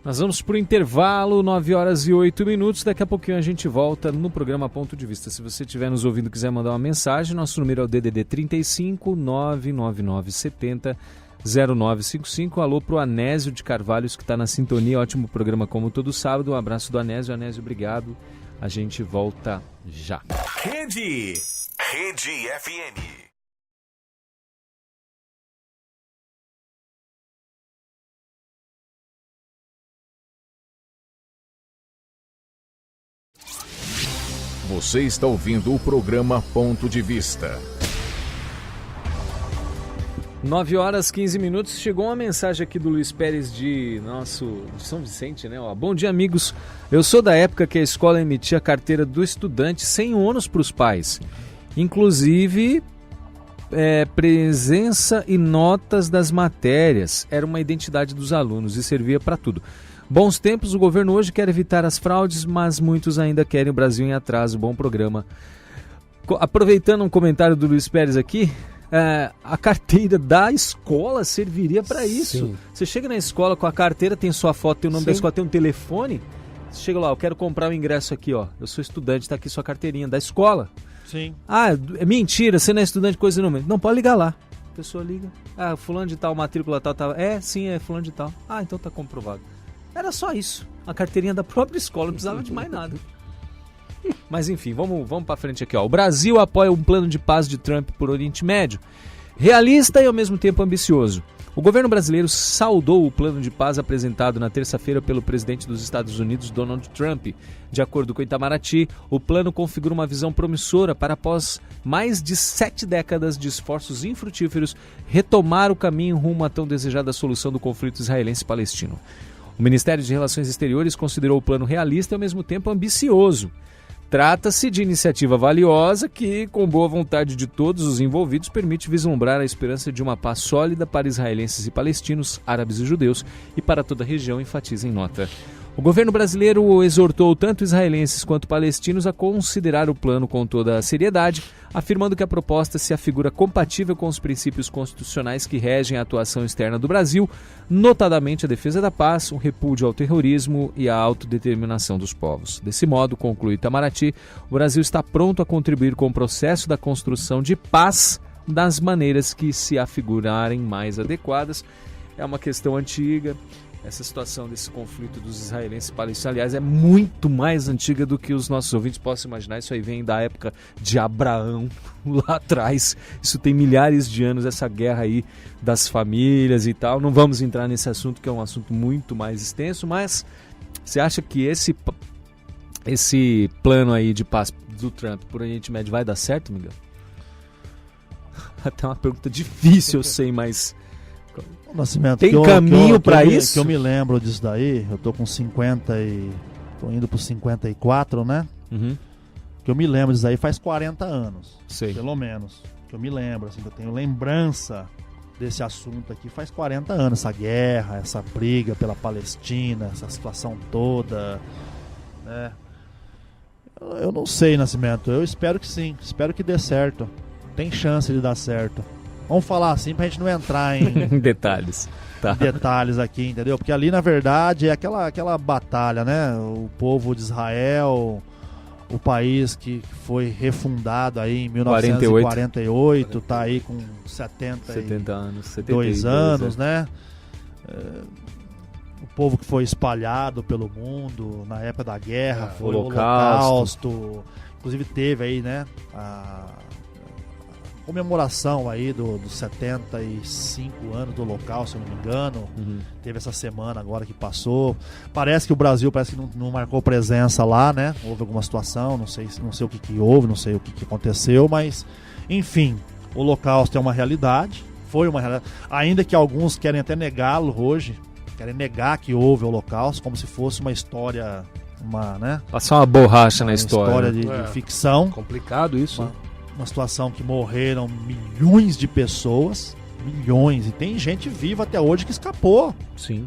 Nós vamos para o intervalo, 9h08. Daqui a pouquinho a gente volta no programa Ponto de Vista. Se você estiver nos ouvindo e quiser mandar uma mensagem, nosso número é o DDD 35 999 70 0955. Alô pro Anésio de Carvalhos, que está na sintonia. Ótimo programa como todo sábado. Um abraço do Anésio. Anésio, obrigado. A gente volta já. Rede FM. Você está ouvindo o programa Ponto de Vista. 9h15. Chegou uma mensagem aqui do Luiz Pérez de São Vicente, né? Ó, bom dia, amigos. Eu sou da época que a escola emitia a carteira do estudante sem ônus para os pais. Inclusive, presença e notas das matérias. Era uma identidade dos alunos e servia para tudo. Bons tempos, o governo hoje quer evitar as fraudes, mas muitos ainda querem o Brasil em atraso. Bom programa. Aproveitando um comentário do Luiz Pérez aqui, a carteira da escola serviria para isso. Sim. Você chega na escola com a carteira, tem sua foto, tem o nome da escola, tem um telefone. Você chega lá, eu quero comprar o ingresso aqui, ó. Eu sou estudante, tá aqui sua carteirinha da escola. Sim. Ah, é mentira, você não é estudante, coisa nenhuma. Não, pode ligar lá. A pessoa liga. Ah, fulano de tal, matrícula tal. Sim, é fulano de tal. Ah, então tá comprovado. Era só isso. A carteirinha da própria escola, não precisava de mais nada. Mas enfim, vamos para frente aqui. Ó. O Brasil apoia um plano de paz de Trump por Oriente Médio, realista e ao mesmo tempo ambicioso. O governo brasileiro saudou o plano de paz apresentado na terça-feira pelo presidente dos Estados Unidos, Donald Trump. De acordo com Itamaraty, o plano configura uma visão promissora para, após mais de 7 décadas de esforços infrutíferos, retomar o caminho rumo à tão desejada solução do conflito israelense-palestino. O Ministério de Relações Exteriores considerou o plano realista e ao mesmo tempo ambicioso. Trata-se de iniciativa valiosa que, com boa vontade de todos os envolvidos, permite vislumbrar a esperança de uma paz sólida para israelenses e palestinos, árabes e judeus e para toda a região, enfatiza em nota. O governo brasileiro exortou tanto israelenses quanto palestinos a considerar o plano com toda a seriedade, afirmando que a proposta se afigura compatível com os princípios constitucionais que regem a atuação externa do Brasil, notadamente a defesa da paz, o repúdio ao terrorismo e a autodeterminação dos povos. Desse modo, conclui Itamaraty, o Brasil está pronto a contribuir com o processo da construção de paz das maneiras que se afigurarem mais adequadas. É uma questão antiga. Essa situação desse conflito dos israelenses e palestinos, aliás, é muito mais antiga do que os nossos ouvintes possam imaginar. Isso aí vem da época de Abraão, lá atrás. Isso tem milhares de anos, essa guerra aí das famílias e tal. Não vamos entrar nesse assunto, que é um assunto muito mais extenso, mas você acha que esse plano aí de paz do Trump por Oriente Médio vai dar certo, Miguel? Até uma pergunta difícil, eu sei, mas... Nascimento, tem caminho para isso? Que eu me lembro disso daí, eu tô com 50 e... tô indo pro 54, né? Uhum. Que eu me lembro disso daí faz 40 anos. Sei. Pelo menos. Que eu me lembro, assim, que eu tenho lembrança desse assunto aqui faz 40 anos. Essa guerra, essa briga pela Palestina, essa situação toda, né? Eu não sei, Nascimento, eu espero que sim, espero que dê certo. Tem chance de dar certo. Vamos falar assim pra gente não entrar em detalhes. Tá. Detalhes aqui, entendeu? Porque ali, na verdade, é aquela batalha, né? O povo de Israel, o país que foi refundado aí em 1948, tá aí com 70 anos, 72 anos, né? O povo que foi espalhado pelo mundo na época da guerra, foi o Holocausto. Inclusive teve aí, né? comemoração aí dos 75 anos do Holocausto, se eu não me engano. Teve essa semana agora que passou. Parece que o Brasil não marcou presença lá, né? Houve alguma situação, não sei o que houve, não sei o que aconteceu, mas enfim, o Holocausto é uma realidade, foi uma realidade. Ainda que alguns querem até negá-lo hoje, querem negar que houve o Holocausto, como se fosse uma história, né? Passar uma borracha na história. De ficção. Complicado isso. Uma situação que morreram milhões de pessoas, milhões, e tem gente viva até hoje que escapou. Sim.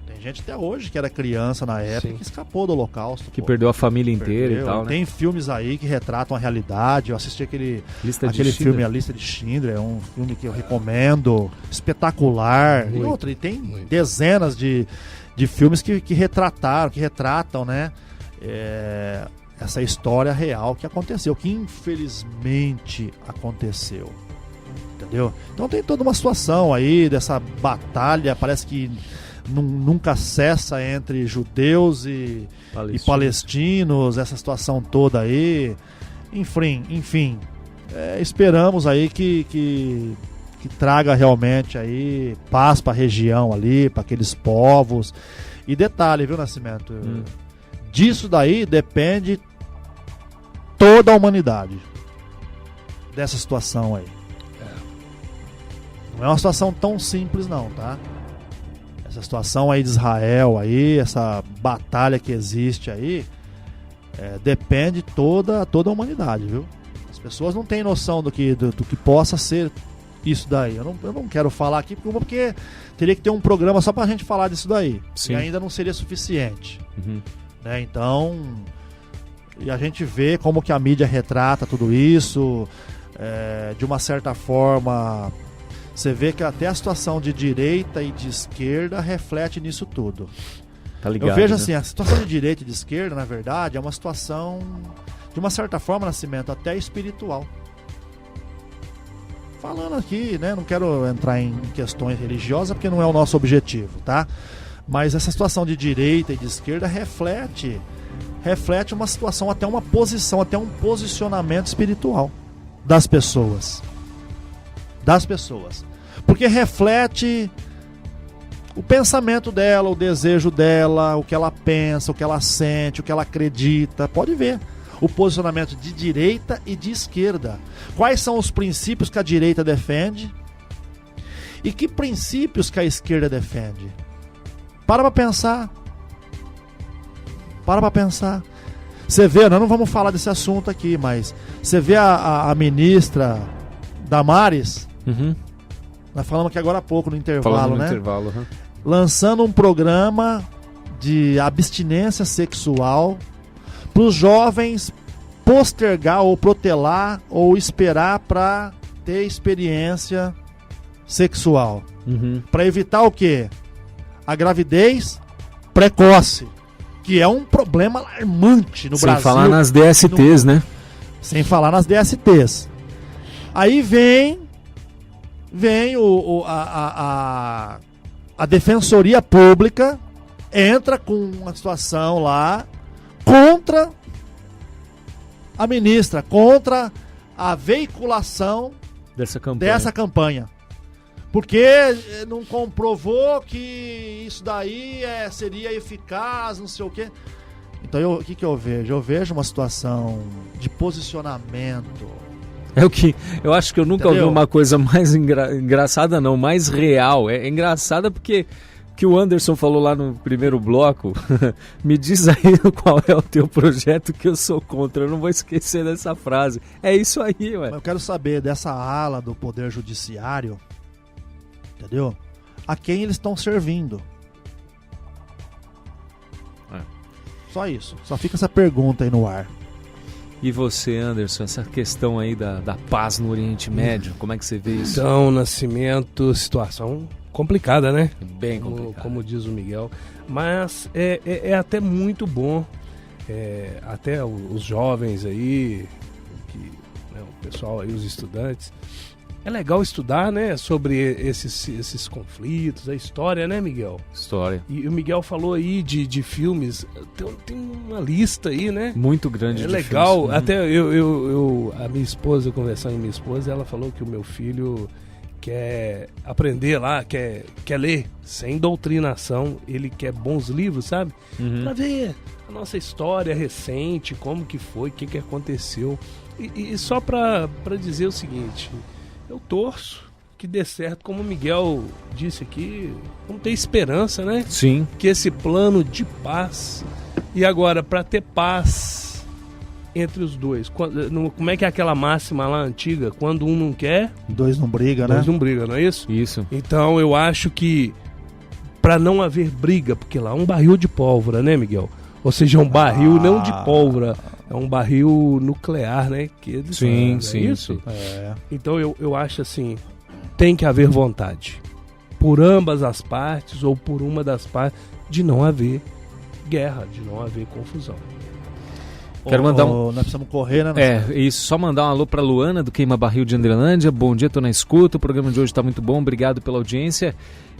Tem gente até hoje que era criança na época que escapou do Holocausto. Que perdeu a família inteira e tal, né? Tem filmes aí que retratam a realidade. Eu assisti aquele filme, A Lista de Schindler, é um filme que eu recomendo, espetacular. E tem dezenas de filmes que retratam, né? Essa história real que aconteceu, que infelizmente aconteceu, entendeu? Então tem toda uma situação aí dessa batalha, parece que nunca cessa entre judeus e palestinos, essa situação toda aí, enfim, esperamos aí que traga realmente aí paz para a região ali, para aqueles povos. E detalhe, viu, Nascimento? Disso daí depende toda a humanidade, dessa situação aí. Não é uma situação tão simples não, tá? Essa situação aí de Israel aí, essa batalha que existe aí, depende toda a humanidade, viu? As pessoas não têm noção do que possa ser isso daí. Eu não quero falar aqui porque teria que ter um programa só pra gente falar disso daí. Sim. E ainda não seria suficiente. Né? Então, e a gente vê como que a mídia retrata tudo isso, de uma certa forma, você vê que até a situação de direita e de esquerda reflete nisso tudo. Tá ligado, eu vejo né? assim, a situação de direita e de esquerda, na verdade, é uma situação, de uma certa forma, Nascimento, até espiritual. Falando aqui, né, não quero entrar em questões religiosas porque não é o nosso objetivo, tá? Mas essa situação de direita e de esquerda reflete uma situação, até uma posição, até um posicionamento espiritual das pessoas. Porque reflete o pensamento dela, o desejo dela, o que ela pensa, o que ela sente, o que ela acredita. Pode ver o posicionamento de direita e de esquerda. Quais são os princípios que a direita defende e que princípios que a esquerda defende? Para pensar. Você vê, nós não vamos falar desse assunto aqui, mas você vê a ministra Damares, nós falamos aqui agora há pouco no intervalo, né? Lançando um programa de abstinência sexual para os jovens postergar ou protelar ou esperar para ter experiência sexual. Para evitar o quê? A gravidez precoce, que é um problema alarmante no Brasil. Sem falar nas DSTs, né? Sem falar nas DSTs. Aí vem a Defensoria Pública, entra com uma situação lá contra a ministra, contra a veiculação dessa campanha. Porque não comprovou que isso daí seria eficaz, não sei o quê. Então o que eu vejo? Eu vejo uma situação de posicionamento. É o que eu acho que eu nunca ouvi uma coisa mais engraçada, não, mais real. É engraçada porque que o Anderson falou lá no primeiro bloco. Me diz aí qual é o teu projeto que eu sou contra. Eu não vou esquecer dessa frase. É isso aí, ué. Eu quero saber dessa ala do Poder Judiciário, entendeu? A quem eles estão servindo. Só isso. Só fica essa pergunta aí no ar. E você, Anderson, essa questão aí da paz no Oriente Médio, como é que você vê isso? Então, Nascimento, situação complicada, né? Bem complicada. Como diz o Miguel. Mas é até muito bom, até os jovens aí, o pessoal aí, os estudantes, é legal estudar, né, sobre esses conflitos, a história, né, Miguel? História. E o Miguel falou aí de filmes, tem uma lista aí, né? Muito grande de legal, filmes. Até a minha esposa, conversando com minha esposa, ela falou que o meu filho quer aprender lá, quer ler sem doutrinação, ele quer bons livros, sabe? Pra ver a nossa história recente, como que foi, o que aconteceu. E só pra dizer o seguinte, eu torço que dê certo, como o Miguel disse aqui, vamos ter esperança, né? Sim. Que esse plano de paz, e agora, para ter paz entre os dois, como é que é aquela máxima lá antiga? Quando um não quer, dois não brigam, né? Dois não brigam, não é isso? Isso. Então eu acho que para não haver briga, porque lá é um barril de pólvora, né, Miguel? Ou seja, um barril não de pólvora, é um barril nuclear, né? Que eles sim, falam, sim, é isso? Sim. É. Então eu acho assim, tem que haver vontade, por ambas as partes ou por uma das partes, de não haver guerra, de não haver confusão. Quero mandar nós precisamos correr, né? Isso, só mandar um alô pra Luana do Queima Barril de Andrelândia. Bom dia, tô na escuta, o programa de hoje tá muito bom, obrigado pela audiência.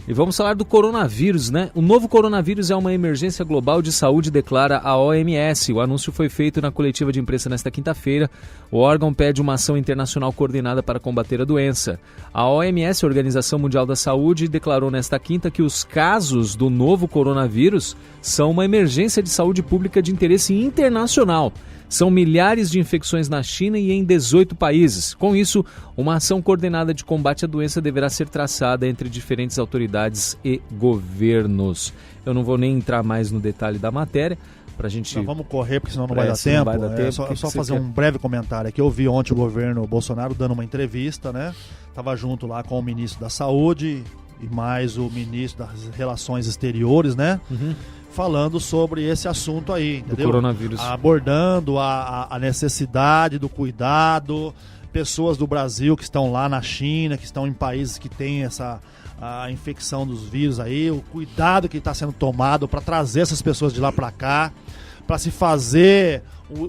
E vamos falar do coronavírus, né? O novo coronavírus é uma emergência global de saúde, declara a OMS. O anúncio foi feito na coletiva de imprensa nesta quinta-feira. O órgão pede uma ação internacional coordenada para combater a doença. A OMS, a Organização Mundial da Saúde, declarou nesta quinta que os casos do novo coronavírus são uma emergência de saúde pública de interesse internacional. São milhares de infecções na China e em 18 países. Com isso, uma ação coordenada de combate à doença deverá ser traçada entre diferentes autoridades e governos. Eu não vou nem entrar mais no detalhe da matéria, pra gente... Não, vamos correr, porque senão não vai dar tempo. Vai dar tempo. Só fazer um breve comentário aqui. Eu vi ontem o governo Bolsonaro dando uma entrevista, né? Tava junto lá com o ministro da Saúde e mais o ministro das Relações Exteriores, né? Falando sobre esse assunto aí, entendeu? Do coronavírus. Abordando a necessidade do cuidado, pessoas do Brasil que estão lá na China, que estão em países que têm a infecção dos vírus aí, o cuidado que está sendo tomado para trazer essas pessoas de lá para cá, para se fazer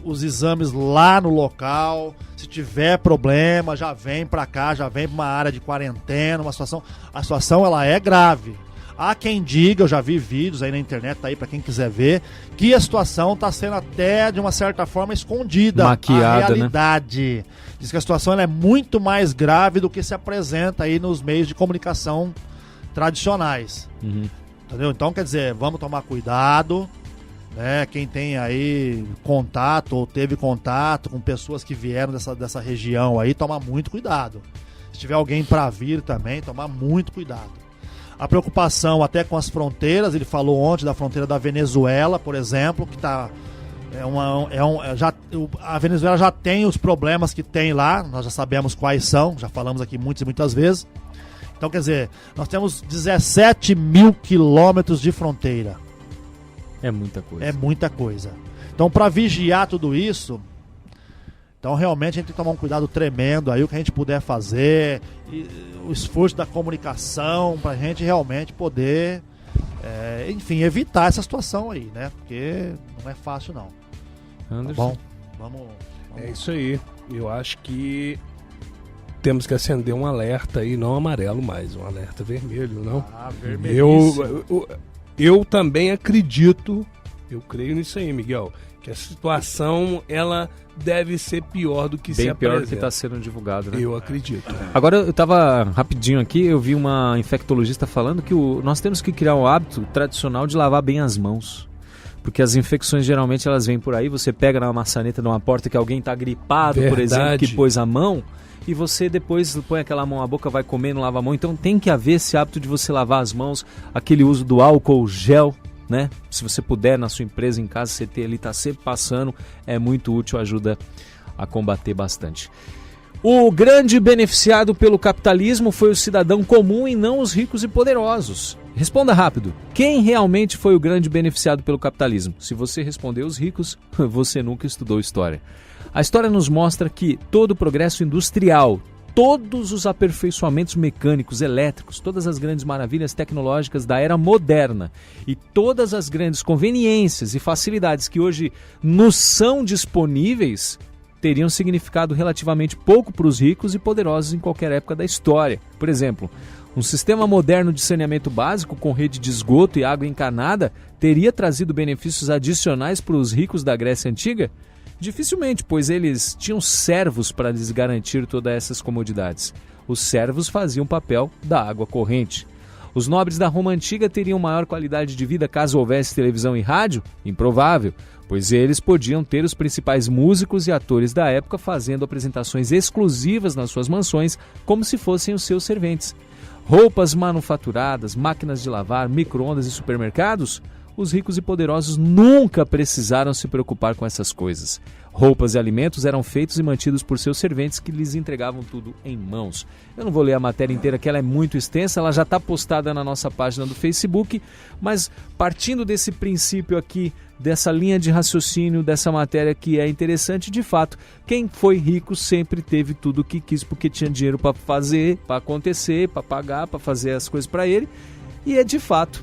os exames lá no local. Se tiver problema, já vem para cá, já vem para uma área de quarentena, a situação ela é grave. Há quem diga, eu já vi vídeos aí na internet, tá aí pra quem quiser ver, que a situação tá sendo até, de uma certa forma, escondida. Maquiada, a realidade. Né? Diz que a situação ela é muito mais grave do que se apresenta aí nos meios de comunicação tradicionais. Entendeu? Então, quer dizer, vamos tomar cuidado, né? Quem tem aí contato ou teve contato com pessoas que vieram dessa região aí, tomar muito cuidado. Se tiver alguém pra vir também, tomar muito cuidado. A preocupação até com as fronteiras, ele falou ontem da fronteira da Venezuela, por exemplo, que tá a Venezuela já tem os problemas que tem lá, nós já sabemos quais são, já falamos aqui muitas e muitas vezes. Então, quer dizer, nós temos 17 mil quilômetros de fronteira. É muita coisa. É muita coisa. Então, para vigiar tudo isso, então realmente a gente tem que tomar um cuidado tremendo aí, o que a gente puder fazer, e o esforço da comunicação para a gente realmente poder, enfim, evitar essa situação aí, né? Porque não é fácil não. Anderson. Tá bom? Vamos. É isso aí. Eu acho que temos que acender um alerta aí, não amarelo mais, um alerta vermelho, não? Vermelhíssimo. Eu também acredito, eu creio nisso aí, Miguel, que a situação, ela deve ser pior do que se apresenta. Bem pior do que está sendo divulgado, né? Eu acredito. Agora, eu estava rapidinho aqui, eu vi uma infectologista falando que nós temos que criar um hábito tradicional de lavar bem as mãos. Porque as infecções geralmente elas vêm por aí, você pega na maçaneta de uma porta que alguém está gripado, por exemplo, que pôs a mão, e você depois põe aquela mão na boca, vai comer, não lava a mão. Então tem que haver esse hábito de você lavar as mãos, aquele uso do álcool gel, né? Se você puder na sua empresa, em casa, você ter ali, tá sempre passando, é muito útil, ajuda a combater bastante. O grande beneficiado pelo capitalismo foi o cidadão comum e não os ricos e poderosos. Responda rápido. Quem realmente foi o grande beneficiado pelo capitalismo? Se você respondeu os ricos, você nunca estudou história. A história nos mostra que todo o progresso industrial, todos os aperfeiçoamentos mecânicos, elétricos, todas as grandes maravilhas tecnológicas da era moderna e todas as grandes conveniências e facilidades que hoje nos são disponíveis teriam significado relativamente pouco para os ricos e poderosos em qualquer época da história. Por exemplo, um sistema moderno de saneamento básico com rede de esgoto e água encanada teria trazido benefícios adicionais para os ricos da Grécia Antiga? Dificilmente, pois eles tinham servos para lhes garantir todas essas comodidades. Os servos faziam o papel da água corrente. Os nobres da Roma Antiga teriam maior qualidade de vida caso houvesse televisão e rádio? Improvável, pois eles podiam ter os principais músicos e atores da época fazendo apresentações exclusivas nas suas mansões como se fossem os seus serventes. Roupas manufaturadas, máquinas de lavar, micro-ondas e supermercados? Os ricos e poderosos nunca precisaram se preocupar com essas coisas. Roupas e alimentos eram feitos e mantidos por seus serventes que lhes entregavam tudo em mãos. Eu não vou ler a matéria inteira, que ela é muito extensa, ela já está postada na nossa página do Facebook, mas partindo desse princípio aqui, dessa linha de raciocínio, dessa matéria que é interessante, de fato, quem foi rico sempre teve tudo o que quis, porque tinha dinheiro para fazer, para acontecer, para pagar, para fazer as coisas para ele, e é de fato.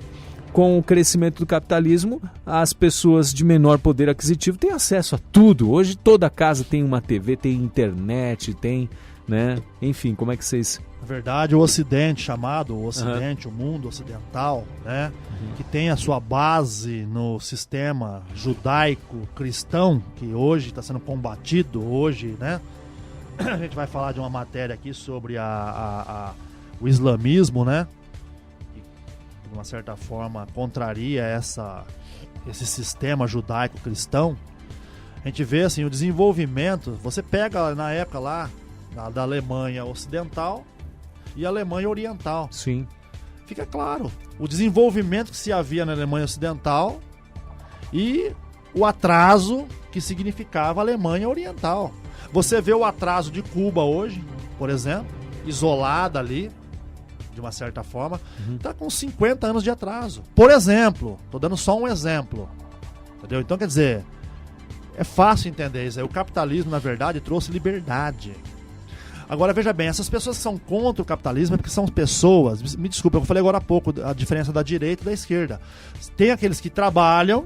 Com o crescimento do capitalismo, as pessoas de menor poder aquisitivo têm acesso a tudo. Hoje toda casa tem uma TV, tem internet, tem, né? Enfim, como é que vocês... Na verdade, o Ocidente, chamado o Ocidente, o mundo ocidental, né? Que tem a sua base no sistema judaico-cristão, que hoje está sendo combatido, hoje, né? A gente vai falar de uma matéria aqui sobre o islamismo, né? De uma certa forma contraria esse sistema judaico-cristão. A gente vê assim o desenvolvimento. Você pega na época lá da Alemanha Ocidental e a Alemanha Oriental. Sim. Fica claro o desenvolvimento que se havia na Alemanha Ocidental e o atraso que significava a Alemanha Oriental. Você vê o atraso de Cuba hoje, por exemplo, isolada ali, de uma certa forma, está com 50 anos de atraso. Por exemplo, estou dando só um exemplo. Entendeu? Então, quer dizer, é fácil entender isso aí. O capitalismo, na verdade, trouxe liberdade. Agora, veja bem, essas pessoas que são contra o capitalismo é porque são pessoas... Me desculpa, eu falei agora há pouco a diferença da direita e da esquerda. Tem aqueles que trabalham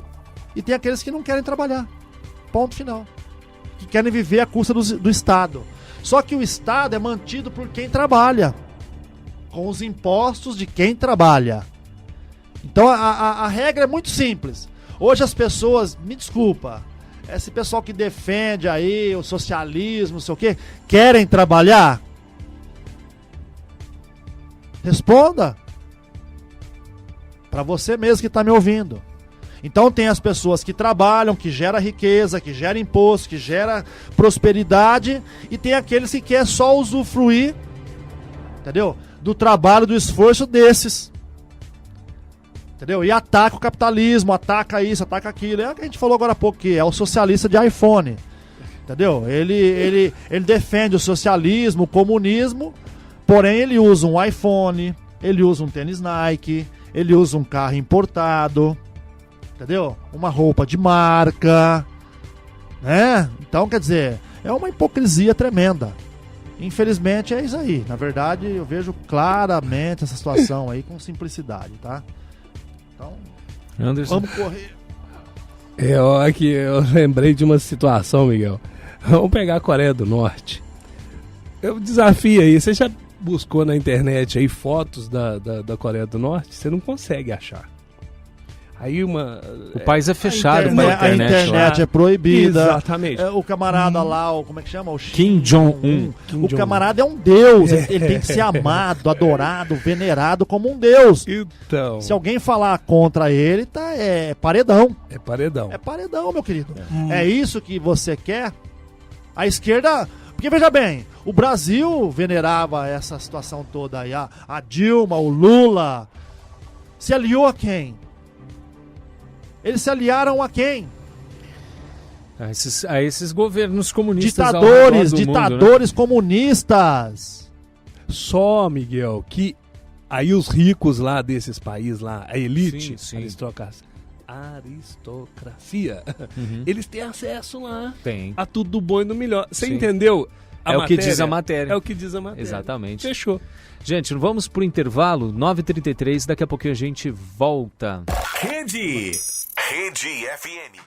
e tem aqueles que não querem trabalhar. Ponto final. Que querem viver à custa do Estado. Só que o Estado é mantido por quem trabalha, com os impostos de quem trabalha. Então a regra é muito simples. Hoje as pessoas, me desculpa, esse pessoal que defende aí o socialismo, não sei o quê, querem trabalhar? Responda. Para você mesmo que está me ouvindo. Então tem as pessoas que trabalham, que geram riqueza, que geram imposto, que geram prosperidade, e tem aqueles que querem só usufruir, entendeu? Do trabalho, do esforço desses. Entendeu? E ataca o capitalismo, ataca isso, ataca aquilo. É o que a gente falou agora há pouco, que é o socialista de iPhone. Entendeu? Ele defende o socialismo, o comunismo, porém ele usa um iPhone, ele usa um tênis Nike, ele usa um carro importado, entendeu? Uma roupa de marca, né? Então, quer dizer, é uma hipocrisia tremenda. Infelizmente é isso aí. Na verdade, eu vejo claramente essa situação aí com simplicidade, tá? Então, Anderson, vamos correr. Aqui eu lembrei de uma situação, Miguel. Vamos pegar a Coreia do Norte. Eu desafio aí. Você já buscou na internet aí fotos da Coreia do Norte? Você não consegue achar. Aí o país é fechado para a internet é proibida. Exatamente. O camarada lá, como é que chama? O Kim Jong-un. O camarada é um deus. Ele tem que ser amado, adorado, venerado como um deus. Então, se alguém falar contra ele, é paredão. É paredão. É paredão, meu querido. É isso que você quer? A esquerda... Porque, veja bem, o Brasil venerava essa situação toda aí. A Dilma, o Lula. Se aliou a quem? Eles se aliaram a quem? A esses governos comunistas ditadores comunistas. Só, Miguel, que aí os ricos lá desses países lá, a elite, sim. aristocracia, eles têm acesso lá a tudo do bom e do melhor. Você entendeu? O que diz a matéria. É o que diz a matéria. Exatamente. Fechou. Gente, vamos pro intervalo, 9h33, daqui a pouquinho a gente volta. Rede FM.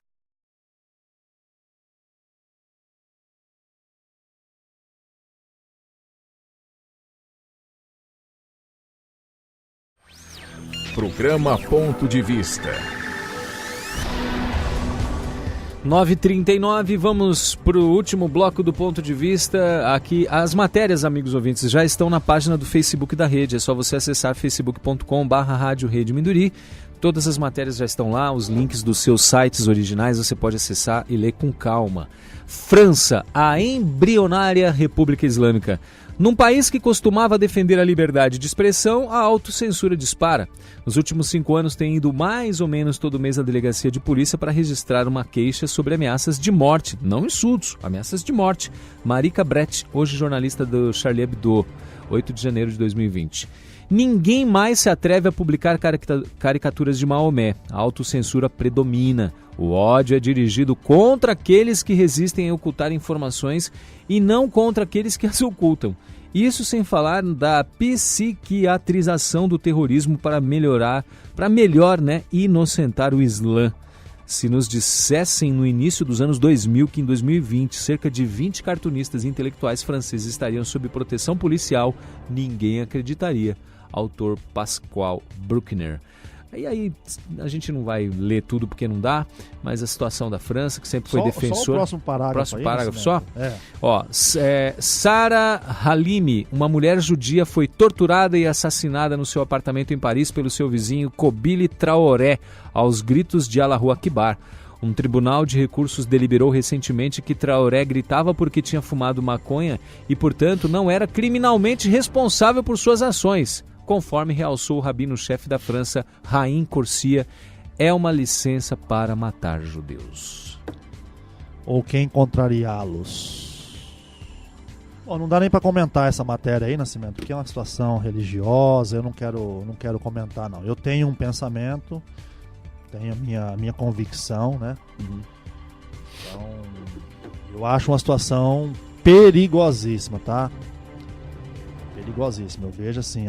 Programa Ponto de Vista. 9h39, vamos para o último bloco do Ponto de Vista. Aqui as matérias, amigos ouvintes, já estão na página do Facebook da Rede. É só você acessar facebook.com/Rádio Rede Minduri. Todas as matérias já estão lá, os links dos seus sites originais você pode acessar e ler com calma. França, a embrionária República Islâmica. Num país que costumava defender a liberdade de expressão, a autocensura dispara. Nos últimos 5 anos tem ido mais ou menos todo mês à delegacia de polícia para registrar uma queixa sobre ameaças de morte, não insultos, ameaças de morte. Marika Brett, hoje jornalista do Charlie Hebdo, 8 de janeiro de 2020. Ninguém mais se atreve a publicar caricaturas de Maomé. A autocensura predomina. O ódio é dirigido contra aqueles que resistem a ocultar informações e não contra aqueles que as ocultam. Isso sem falar da psiquiatrização do terrorismo para melhor, inocentar o Islã. Se nos dissessem no início dos anos 2000 que em 2020 cerca de 20 cartunistas e intelectuais franceses estariam sob proteção policial, ninguém acreditaria. Autor Pascal Bruckner. E aí a gente não vai ler tudo porque não dá, mas a situação da França, que sempre foi defensor... Só o próximo parágrafo. Próximo parágrafo só? Sara Halimi, uma mulher judia, foi torturada e assassinada no seu apartamento em Paris pelo seu vizinho Kobili Traoré, aos gritos de Allahu Akbar. Um tribunal de recursos deliberou recentemente que Traoré gritava porque tinha fumado maconha e, portanto, não era criminalmente responsável por suas ações. Conforme realçou o rabino-chefe da França, Raim Corsia, é uma licença para matar judeus. Ou quem contrariá-los. Bom, não dá nem para comentar essa matéria aí, Nascimento, porque é uma situação religiosa, eu não quero comentar, não. Eu tenho um pensamento, tenho a minha convicção, né? Então, eu acho uma situação perigosíssima, tá? Perigosíssimo. Eu vejo assim,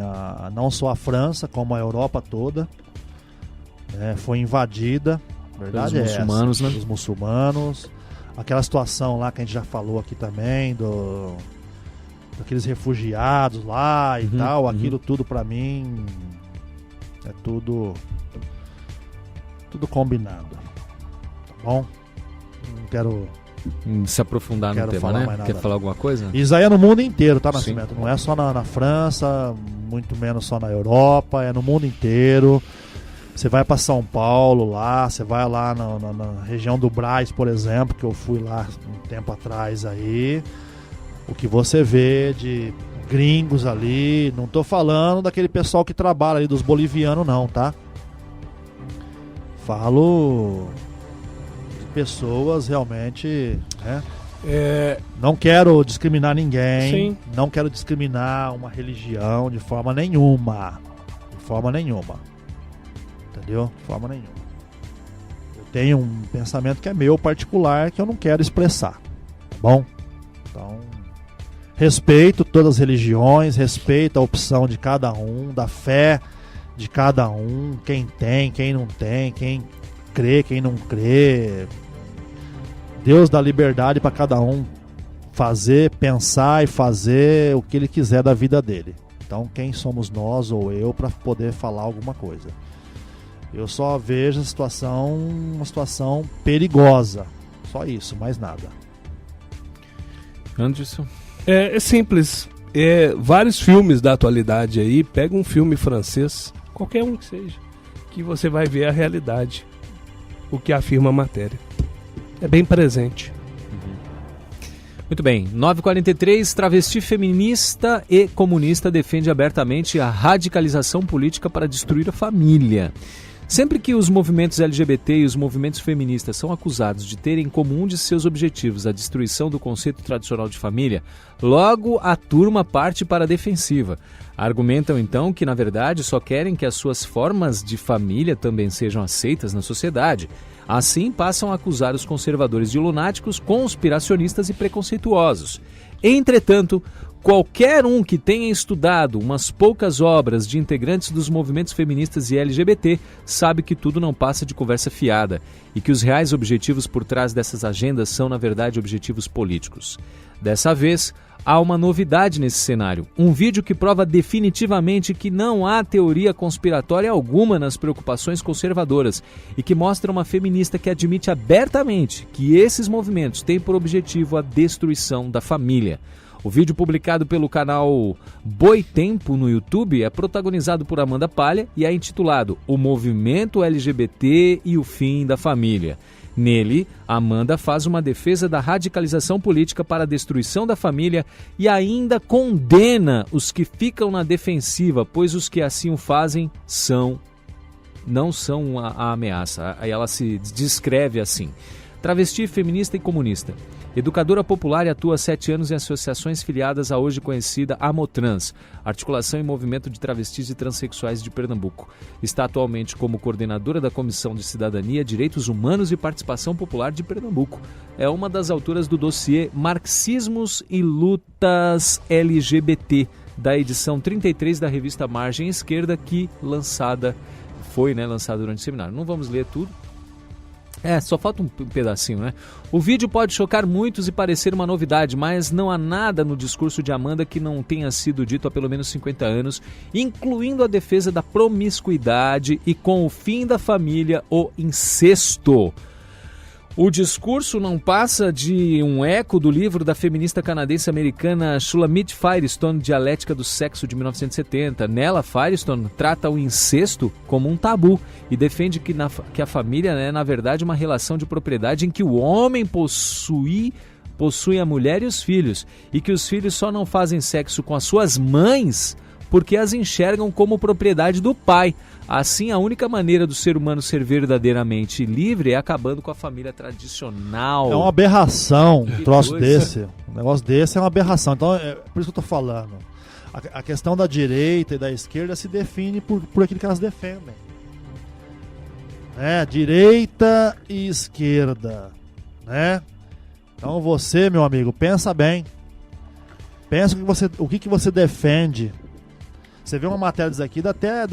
não só a França, como a Europa toda, né, foi invadida, verdade é essa, dos muçulmanos. Aquela situação lá que a gente já falou aqui também, daqueles refugiados lá e tal, aquilo tudo pra mim é tudo combinado. Tá bom? Não quero se aprofundar no tema, né? Quer falar alguma coisa? Isso aí é no mundo inteiro, tá, Nascimento? Não é só na França, muito menos só na Europa, é no mundo inteiro. Você vai para São Paulo lá, você vai lá na região do Brás, por exemplo, que eu fui lá um tempo atrás aí. O que você vê de gringos ali, não tô falando daquele pessoal que trabalha ali, dos bolivianos não, tá? Falo pessoas realmente, né? Não quero discriminar ninguém. Sim. Não quero discriminar uma religião de forma nenhuma. Entendeu? De forma nenhuma. Eu tenho um pensamento que é meu particular, que eu não quero expressar. Tá bom? Então, respeito todas as religiões, respeito a opção de cada um, da fé de cada um, quem tem, quem não tem, quem crê, quem não crê. Deus dá liberdade para cada um fazer, pensar e fazer o que ele quiser da vida dele. Então quem somos nós ou eu para poder falar alguma coisa? Eu só vejo uma situação perigosa. Só isso, mais nada. Anderson? É simples. Vários filmes da atualidade aí, pega um filme francês, qualquer um que seja, que você vai ver a realidade, o que afirma a matéria. É bem presente. Muito bem, 9h43, travesti feminista e comunista defende abertamente a radicalização política para destruir a família. Sempre que os movimentos LGBT e os movimentos feministas são acusados de terem em comum de seus objetivos a destruição do conceito tradicional de família, logo a turma parte para a defensiva. Argumentam então que, na verdade, só querem que as suas formas de família também sejam aceitas na sociedade. Assim, passam a acusar os conservadores de lunáticos, conspiracionistas e preconceituosos. Entretanto, Qualquer um que tenha estudado umas poucas obras de integrantes dos movimentos feministas e LGBT sabe que tudo não passa de conversa fiada e que os reais objetivos por trás dessas agendas são, na verdade, objetivos políticos. Dessa vez, há uma novidade nesse cenário, um vídeo que prova definitivamente que não há teoria conspiratória alguma nas preocupações conservadoras e que mostra uma feminista que admite abertamente que esses movimentos têm por objetivo a destruição da família. O vídeo publicado pelo canal Boitempo no YouTube é protagonizado por Amanda Palha e é intitulado O Movimento LGBT e o Fim da Família. Nele, Amanda faz uma defesa da radicalização política para a destruição da família e ainda condena os que ficam na defensiva, pois os que assim o fazem não são a ameaça. Aí ela se descreve assim: travesti, feminista e comunista. Educadora popular e atua há 7 anos em associações filiadas à hoje conhecida Amotrans, Articulação e Movimento de Travestis e Transsexuais de Pernambuco. Está atualmente como coordenadora da Comissão de Cidadania, Direitos Humanos e Participação Popular de Pernambuco. É uma das autoras do dossiê Marxismos e Lutas LGBT, da edição 33 da revista Margem Esquerda, que foi lançada durante o seminário. Não vamos ler tudo. Só falta um pedacinho, né? O vídeo pode chocar muitos e parecer uma novidade, mas não há nada no discurso de Amanda que não tenha sido dito há pelo menos 50 anos, incluindo a defesa da promiscuidade e, com o fim da família, o incesto. O discurso não passa de um eco do livro da feminista canadense-americana Shulamit Firestone, Dialética do Sexo, de 1970. Nela, Firestone trata o incesto como um tabu e defende que a família é, na verdade, uma relação de propriedade em que o homem possui a mulher e os filhos, e que os filhos só não fazem sexo com as suas mães porque as enxergam como propriedade do pai. Assim, a única maneira do ser humano ser verdadeiramente livre é acabando com a família tradicional. É uma aberração um troço desse. Um negócio desse é uma aberração. Então, é por isso que eu tô falando. A questão da direita e da esquerda se define por aquilo que elas defendem. Direita e esquerda. Né? Então você, meu amigo, pensa bem. Pensa o que você defende. Você vê uma matéria disso aqui, dá até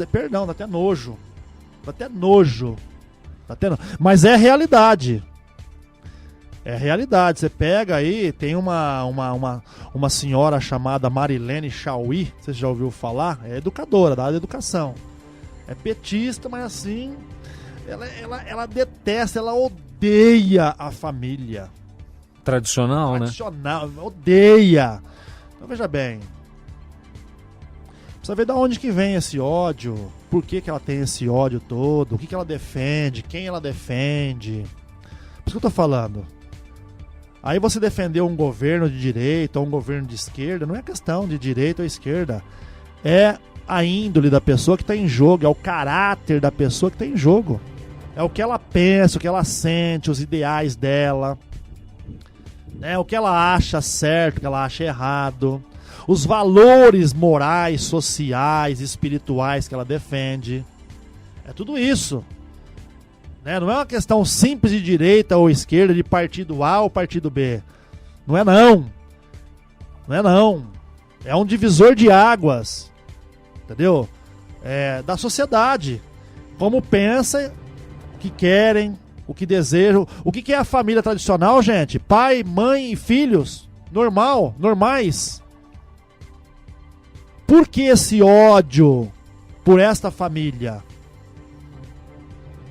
nojo. Dá até nojo. Mas é realidade. É realidade. Você pega aí, tem uma senhora chamada Marilene Chauí, você já ouviu falar? É educadora, da área de educação. É petista, mas assim, ela detesta, ela odeia a família. Tradicional, né? Odeia. Então veja bem. Precisa ver de onde que vem esse ódio, por que ela tem esse ódio todo, o que ela defende, quem ela defende. Por isso que eu tô falando. Aí você defender um governo de direita ou um governo de esquerda, não é questão de direita ou esquerda. É a índole da pessoa que está em jogo, é o caráter da pessoa que está em jogo. É o que ela pensa, o que ela sente, os ideais dela. O que ela acha certo, o que ela acha errado. Os valores morais, sociais, espirituais que ela defende. É tudo isso. Não é uma questão simples de direita ou esquerda, de partido A ou partido B. Não é não. Não é não. É um divisor de águas. Entendeu? Da sociedade. Como pensa, o que querem, o que desejam. O que é a família tradicional, gente? Pai, mãe e filhos. Normais. Por que esse ódio por esta família?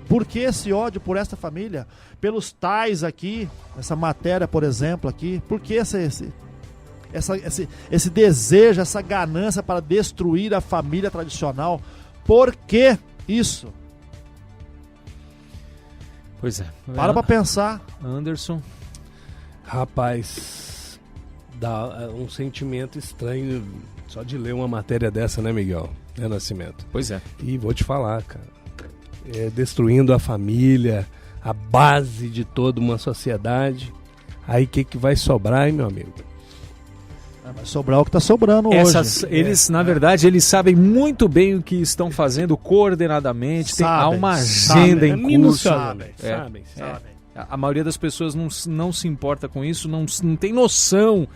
Por que esse ódio por esta família? Pelos tais aqui, essa matéria, por exemplo, aqui. Por que esse desejo, essa ganância para destruir a família tradicional? Por que isso? Pois é. Para pensar. Anderson. Rapaz, dá um sentimento estranho só de ler uma matéria dessa, né, Miguel? Nascimento. Pois é. E vou te falar, cara. Destruindo a família, a base de toda uma sociedade. Aí o que vai sobrar, hein, meu amigo? Vai sobrar o que está sobrando hoje. Eles, na verdade, eles sabem muito bem o que estão fazendo coordenadamente. Há uma agenda em curso. Sabem. A maioria das pessoas não se importa com isso, não tem noção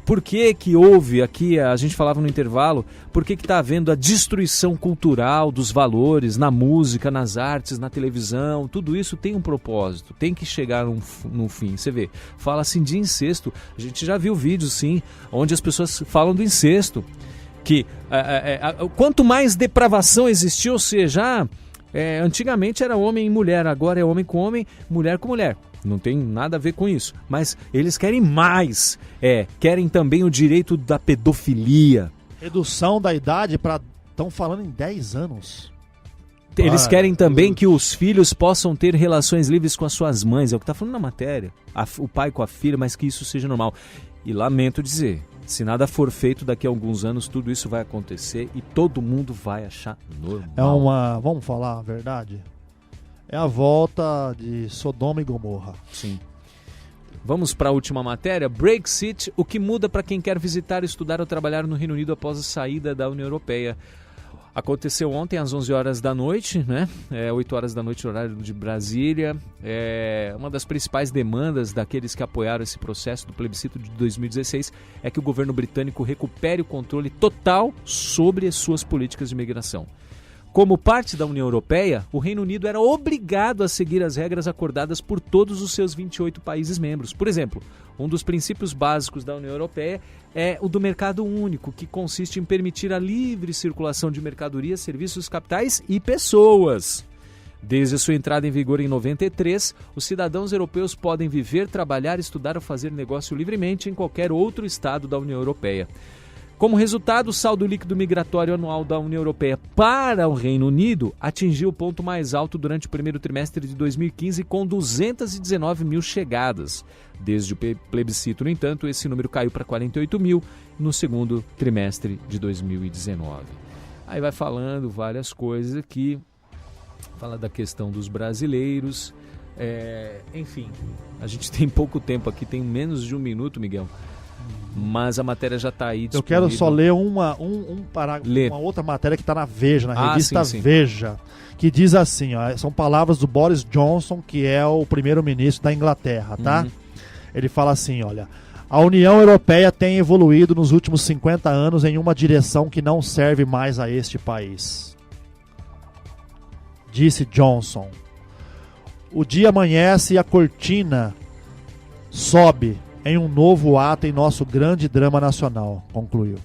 Por que que houve aqui, a gente falava no intervalo, por que que está havendo a destruição cultural dos valores na música, nas artes, na televisão? Tudo isso tem um propósito, tem que chegar num fim. Você vê, fala assim de incesto, a gente já viu vídeos sim, onde as pessoas falam do incesto, que quanto mais depravação existia, ou seja, antigamente era homem e mulher, agora é homem com homem, mulher com mulher. Não tem nada a ver com isso. Mas eles querem mais. Querem também o direito da pedofilia. Redução da idade para... Estão falando em 10 anos. Eles querem também que os filhos possam ter relações livres com as suas mães. É o que está falando na matéria. O pai com a filha, mas que isso seja normal. E lamento dizer, se nada for feito daqui a alguns anos, tudo isso vai acontecer e todo mundo vai achar normal. Vamos falar a verdade? É a volta de Sodoma e Gomorra. Sim. Vamos para a última matéria. Brexit, o que muda para quem quer visitar, estudar ou trabalhar no Reino Unido após a saída da União Europeia. Aconteceu ontem às 11 horas da noite, né? 8 horas da noite, horário de Brasília. Uma das principais demandas daqueles que apoiaram esse processo do plebiscito de 2016 é que o governo britânico recupere o controle total sobre as suas políticas de imigração. Como parte da União Europeia, o Reino Unido era obrigado a seguir as regras acordadas por todos os seus 28 países membros. Por exemplo, um dos princípios básicos da União Europeia é o do mercado único, que consiste em permitir a livre circulação de mercadorias, serviços, capitais e pessoas. Desde a sua entrada em vigor em 93, os cidadãos europeus podem viver, trabalhar, estudar ou fazer negócio livremente em qualquer outro estado da União Europeia. Como resultado, o saldo líquido migratório anual da União Europeia para o Reino Unido atingiu o ponto mais alto durante o primeiro trimestre de 2015, com 219 mil chegadas. Desde o plebiscito, no entanto, esse número caiu para 48 mil no segundo trimestre de 2019. Aí vai falando várias coisas aqui, fala da questão dos brasileiros, enfim, a gente tem pouco tempo aqui, tem menos de um minuto, Miguel. Mas a matéria já está aí disponível. Eu quero só ler um parágrafo, uma outra matéria que está na Veja, na revista sim. Veja, que diz assim, são palavras do Boris Johnson, que é o primeiro-ministro da Inglaterra, tá? Ele fala assim, olha, a União Europeia tem evoluído nos últimos 50 anos em uma direção que não serve mais a este país. Disse Johnson. O dia amanhece e a cortina sobe em um novo ato em nosso grande drama nacional, concluiu.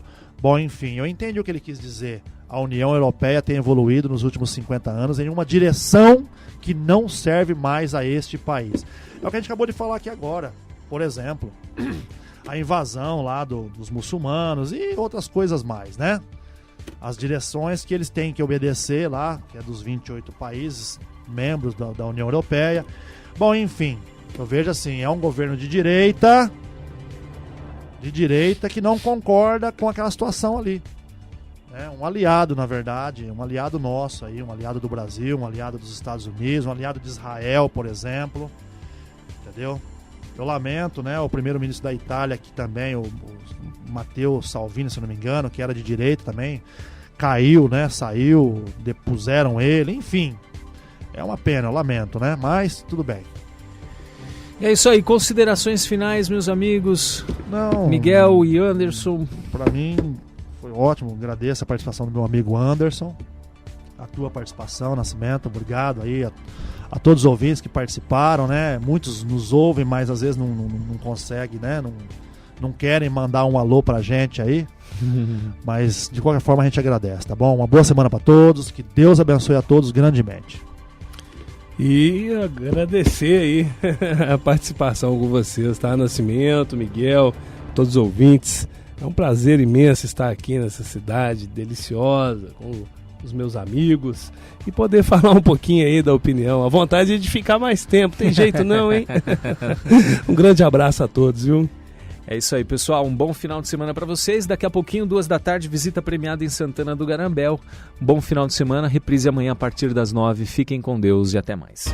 Bom, enfim, eu entendi o que ele quis dizer. A União Europeia tem evoluído nos últimos 50 anos em uma direção que não serve mais a este país. É o que a gente acabou de falar aqui agora. Por exemplo, a invasão lá dos muçulmanos e outras coisas mais, né? As direções que eles têm que obedecer lá, que é dos 28 países membros da União Europeia. Bom, enfim, eu vejo assim, é um governo de direita que não concorda com aquela situação ali. Um aliado, na verdade, um aliado nosso aí, um aliado do Brasil, um aliado dos Estados Unidos, um aliado de Israel, por exemplo. Entendeu? Eu lamento, né, o primeiro-ministro da Itália aqui também, o Matteo Salvini, se eu não me engano, que era de direita também, caiu, né, saiu, depuseram ele, enfim. É uma pena, eu lamento, né, mas tudo bem. É isso aí, considerações finais, meus amigos. Não, Miguel e Anderson. Para mim foi ótimo, agradeço a participação do meu amigo Anderson, a tua participação, Nascimento, obrigado aí a todos os ouvintes que participaram, né? Muitos nos ouvem, mas às vezes não conseguem, né? Não querem mandar um alô pra gente aí, mas de qualquer forma a gente agradece, tá bom? Uma boa semana para todos, que Deus abençoe a todos grandemente. E agradecer aí a participação com vocês, tá? Nascimento, Miguel, todos os ouvintes. É um prazer imenso estar aqui nessa cidade deliciosa, com os meus amigos, e poder falar um pouquinho aí da opinião. A vontade é de ficar mais tempo, tem jeito não, hein? Um grande abraço a todos, viu? É isso aí, pessoal. Um bom final de semana para vocês. Daqui a pouquinho, 2 da tarde, visita premiada em Santana do Garambel. Um bom final de semana. Reprise amanhã a partir das 9. Fiquem com Deus e até mais.